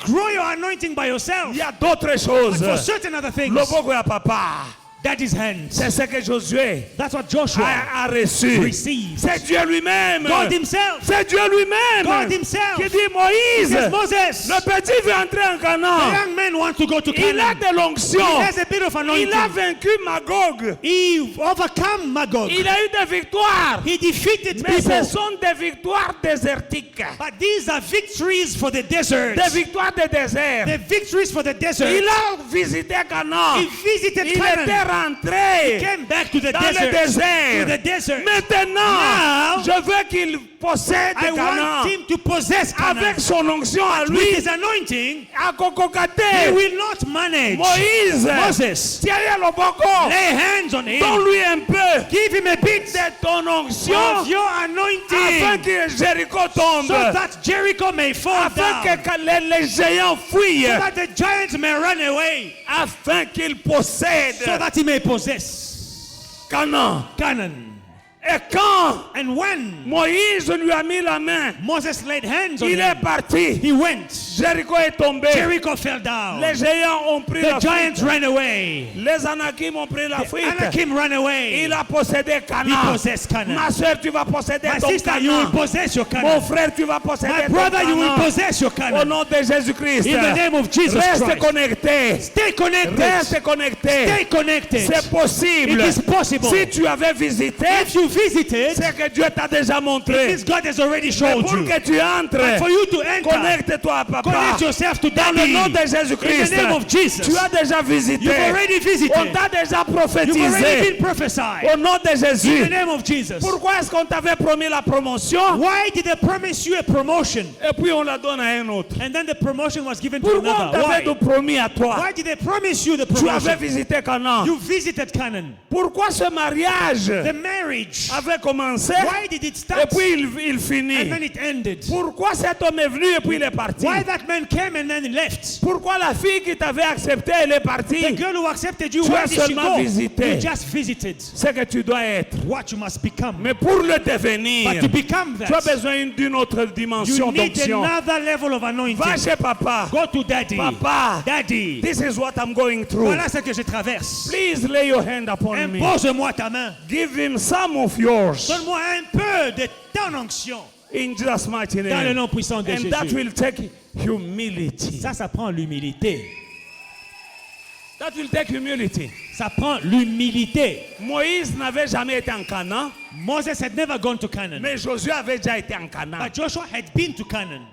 grow your anointing by yourself. Il y a d'autres choses. But for certain other things, Loboko ya papa. that is hands. C'est ce que Josué That's what Joshua a reçu. received. C'est Dieu lui-même. God himself. C'est Dieu lui-même God himself. qui dit Moïse, Says Moses, le petit veut entrer en the Canaan. young man wants to go to Il a Canaan. de l'onction. He has a bit of Il a anointing. vaincu Magog. He overcome Magog. Il a eu des victoires. He defeated Mais ce people. sont des victoires désertiques. But these are victories for the desert. Des victoires de désert. The victories for the desert. Il a visité Canaan. He visited Il était Canaan. rentré Came back to the dans le desert. désert. To the desert. Maintenant, Now, je veux qu'il possède I Canaan want him to possess Canaan. avec son onction à With lui. his anointing, À he Kokokate. will not manage. Moïse, Moses, tiens le boko. lay hands on him. Donne-lui un peu Give him a bit de ton onction of your afin anointing que Jéricho tombe. so that Jericho may fall Afin down. que les géants fuient. So that the giants may run away. Afin qu'il possède So that he may possess Canaan. Canaan. Et quand And when Moïse lui a mis la main, Moses laid hands on il est him, parti. he went. Jéricho est tombé. Jericho fell down. Les géants ont pris la The giants fuite. ran away. Les Anakim ont pris la The fuite. Anakim ran away. Il a possédé He Canaan. possessed Canaan. Ma soeur, tu vas posséder My ton sister, you will Canaan. possess your Mon Canaan. frère, tu vas posséder My ton brother, you will Canaan. possess your Au Canaan. nom de Jésus-Christ. In the name of Jesus Reste Christ. connecté. Stay connected. Reste connecté. Stay connected. C'est possible. It is possible. Si tu avais visité, If you visited, c'est que Dieu t'a déjà montré. this God has already Mais showed pour you. que tu entres, But for you to enter, connecte-toi à papa. connect yourself to Dans le Daddy. nom de In Jésus-Christ, the name of Jesus. tu as déjà visité. You've already visited. On t'a déjà You've already prophétisé. been prophesied. Au nom de In Jésus. the name of Jesus. Pourquoi est-ce qu'on t'avait promis la promotion Why did they promise you a promotion et puis on la donne à un autre? and then the promotion was given to Pourquoi on another? t'avait Why? promis à toi? Why did they promise you the Tu avais promotion? visité Canaan. You visited Canaan. Pourquoi ce mariage The marriage. avait commencé Why did it et start puis il and finit? then it ended? Pourquoi cet homme est venu et puis il est parti? Why that man came and then left? Pourquoi la fille qui t'avait accepté, elle est The partie? girl who accepted you, Tu where as did she seulement go? visité. You just visited. C'est que tu dois être. What you must become. Mais pour le devenir, But to become tu as that, besoin d'une autre dimension you need d'onction. another level of anointing. Va chez papa. Go to daddy. Papa, Daddy. this is what I'm going through. Voilà ce que je traverse. Please lay your hand upon me. Impose-moi ta main. Give him some of yours. Donne-moi un peu de ton onction. In Jesus' mighty Dans le name. nom puissant de And that Jésus. will take humility. Ça prend l'humilité. That will take humility. Ça prend l'humilité. Moïse n'avait jamais été en Canaan, Moses had never gone to Canaan. mais Josué avait déjà été en Canaan. But Joshua had been to Canaan.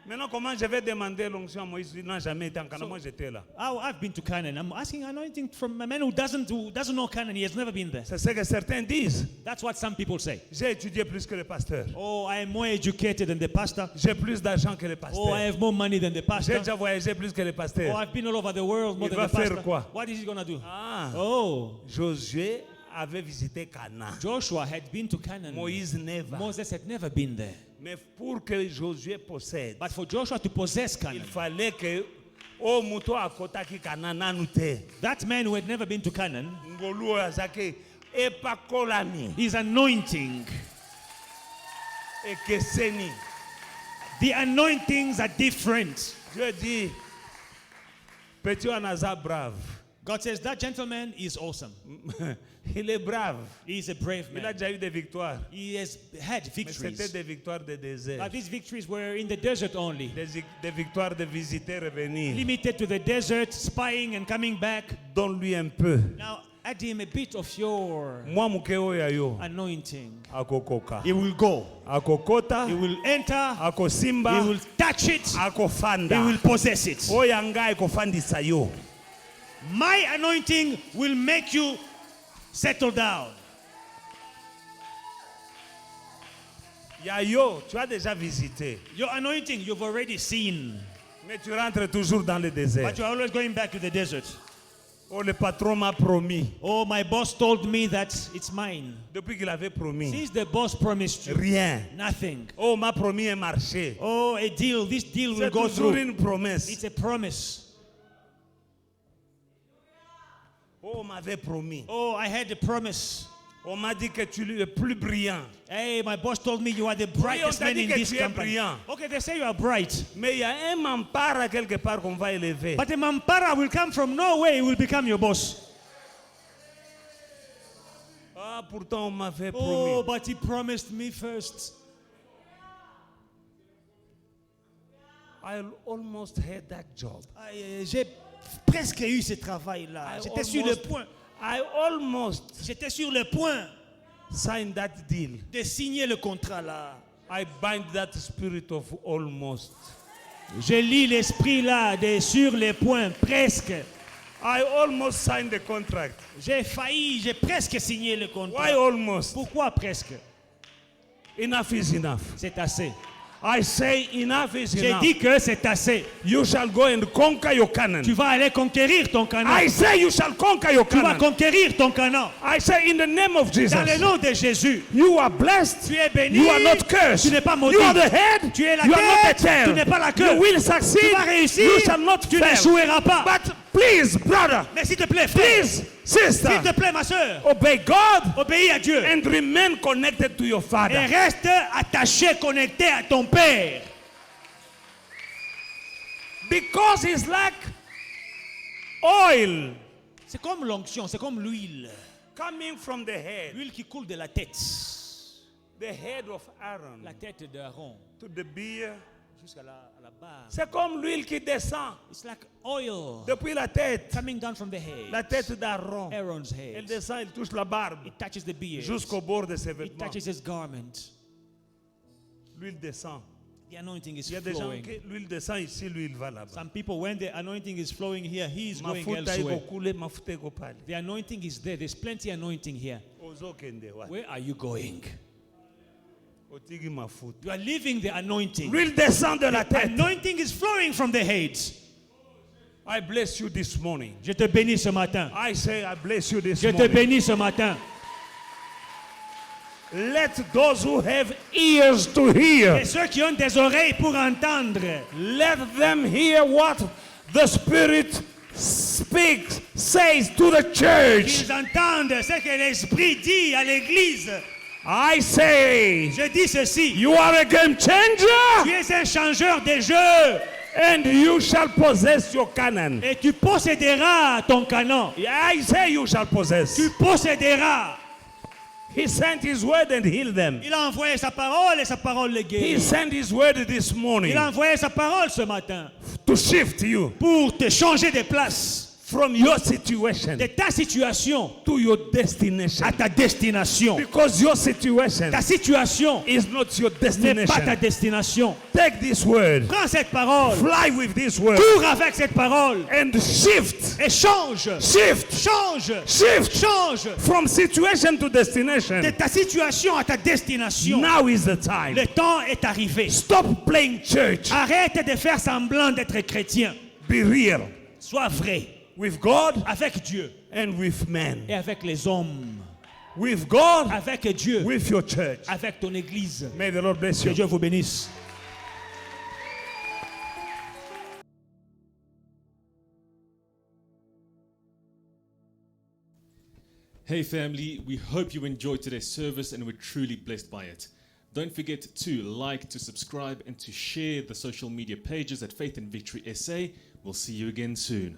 Maintenant, comment je vais demander l'onction à Moïse? Il n'a jamais été en Canaan. Moi, j'étais là. I've been to Canaan. I'm asking anointing from a man who doesn't know Canaan. He has never been there. C'est ce que certains disent. That's what some people say. J'ai étudié plus que le pasteur. Oh, I am more educated than the pastor. J'ai plus d'argent que le pasteur. Oh, I have more money than the J'ai pastor. déjà voyagé plus que le Oh, pasteur. I've been all over the world more Il than va the faire pastor. quoi? What is he going to do? Ah, Oh, Josué avait visité Canaan. Joshua had been to Canaan. Moïse never. Moses had never been there. Mais pour que Josué possède, But for Joshua to possess il Canaan, fallait que o muto akota ki Canaan nanu te. that man who had never been to Canaan, Ngolu azake epakolami his anointing, ekeseni. the anointings are different. Dieu dit, petit anaza brave. God says that gentleman is awesome. Il est brave. He is a brave Il a man. déjà eu des victoires. He has had Mais c'était victories. des victoires de désert. But these victories were in the desert only. Des victoires de visiter, revenir. Limited to the desert, spying and coming back. Donne-lui un peu. Now, add him a bit of your Moi mukeo ya yo. anointing. Akokoka. He will go. Akokota. He will enter. He Akosimba. will touch it. He Akofanda. will possess it. Oyo nga ekofandisa yo. My anointing will make you settle down. Ya yo, tu as déjà visité. Your anointing, you've already seen. Mais tu rentres toujours dans le désert. But you're always going back to the desert. Oh, le patron m'a promis. Oh, my boss told me that it's mine. Depuis qu'il avait promis. Since the boss promised you, Rien. nothing. Oh, m'a promis un marché. Oh, a deal. This deal will C'est go toujours through. une promesse. It's a promise. Oh, on m'avait promis. Oh, I had a promise. On m'a dit que tu es le plus brillant. Hey, my boss told me you are the brightest on t'a man dit in que this tu es company. brillant. Okay, they say you are bright. Mais il y a un mampara quelque part qu'on va élever. But the Mampara will come from nowhere. He will become your boss. Ah, pourtant on m'avait Oh, promis. but he promised me first. I almost had that job. J'ai presque eu ce travail-là. J'étais sur le point. I almost J'étais sur le point signed that deal. de signer le contrat là. I bind that spirit of almost. Je lis l'esprit là de sur les points, presque. I almost signed the contract. J'ai failli, j'ai presque signé le Why contrat. almost? Pourquoi presque? Enough is enough. C'est assez. I say enough is J'ai enough. dit que c'est assez. You shall go and conquer your Canaan. Tu vas aller conquérir ton Canaan. I say you shall conquer your Tu vas Canaan. conquérir ton Canaan. I say in the name of Jesus. Dans le nom de Jésus. You are blessed. Tu es béni. You are not cursed. Tu n'es pas maudit. You are the head. Tu es la you are not the tête. tail. Tu n'es pas la queue. You will succeed. Tu vas réussir. You shall not Tu fail. n'échoueras pas. But Please, brother. Mais s'il te plaît, frère. Please, sister. S'il te plaît, ma soeur. Obey God Obéis à Dieu. and remain connected to your Et Father. reste attaché, connecté à ton Père. Because it's like oil C'est comme l'onction, c'est comme l'huile. coming from the head. L'huile qui coule de la tête. The head of Aaron La tête d'Aaron to the beard. jusqu'à la base. C'est comme l'huile qui descend It's like oil depuis la tête. coming down from the head. La tête d'Aaron. Aaron's Elle head. descend, elle touche la barbe It touches the beard. jusqu'au bord de ses It vêtements. touches his garment. L'huile descend. The anointing is Il y a des gens flowing. qui l'huile descend ici, l'huile va là-bas. Some people, when the anointing is flowing here, he is going Mafuta elsewhere. iko kule, mafuta iko pale. The anointing is there. There's plenty anointing here. Ozokende wapi? Where are you going? Otigi mafuta. You are leaving the anointing. L'huile descend de la The tête. anointing is flowing from the head. I bless you this morning. Je te bénis ce matin. I say I bless you this Je te morning. bénis ce matin. Let those who have ears to hear, Et ceux qui ont des oreilles pour entendre, let them hear what the Spirit speaks, says to the church. qu'ils entendent ce que l'Esprit dit à l'Église. I say, Je dis ceci. you are a game Tu changer, es un changeur de jeu and you shall possess your Canaan. et tu posséderas ton canon. I say you shall possess. Tu posséderas. He sent his word and healed them. Il a envoyé sa parole et sa parole le He guérit. sent his word this morning Il a envoyé sa parole ce matin to shift you pour te changer de place, from your situation de ta situation to your destination. à ta destination. Because your situation Ta situation is not your n'est pas ta destination. destination. Take this word, Prends cette parole, fly with this word, cours avec cette parole and shift, et change, shift, change, shift change from situation to de destination. ta situation à ta destination. Now is the time. Le temps est arrivé. Stop playing church. Arrête de faire semblant d'être chrétien. Be real Sois vrai with God avec Dieu and with men. et avec les hommes. With God, Avec Dieu, with your church. avec ton église. May the Lord bless Que you. Dieu vous bénisse. Hey family, we hope you enjoyed today's service and were truly blessed by it. Don't forget to like, to subscribe, and to share the social media pages at Faith and Victory SA. We'll see you again soon.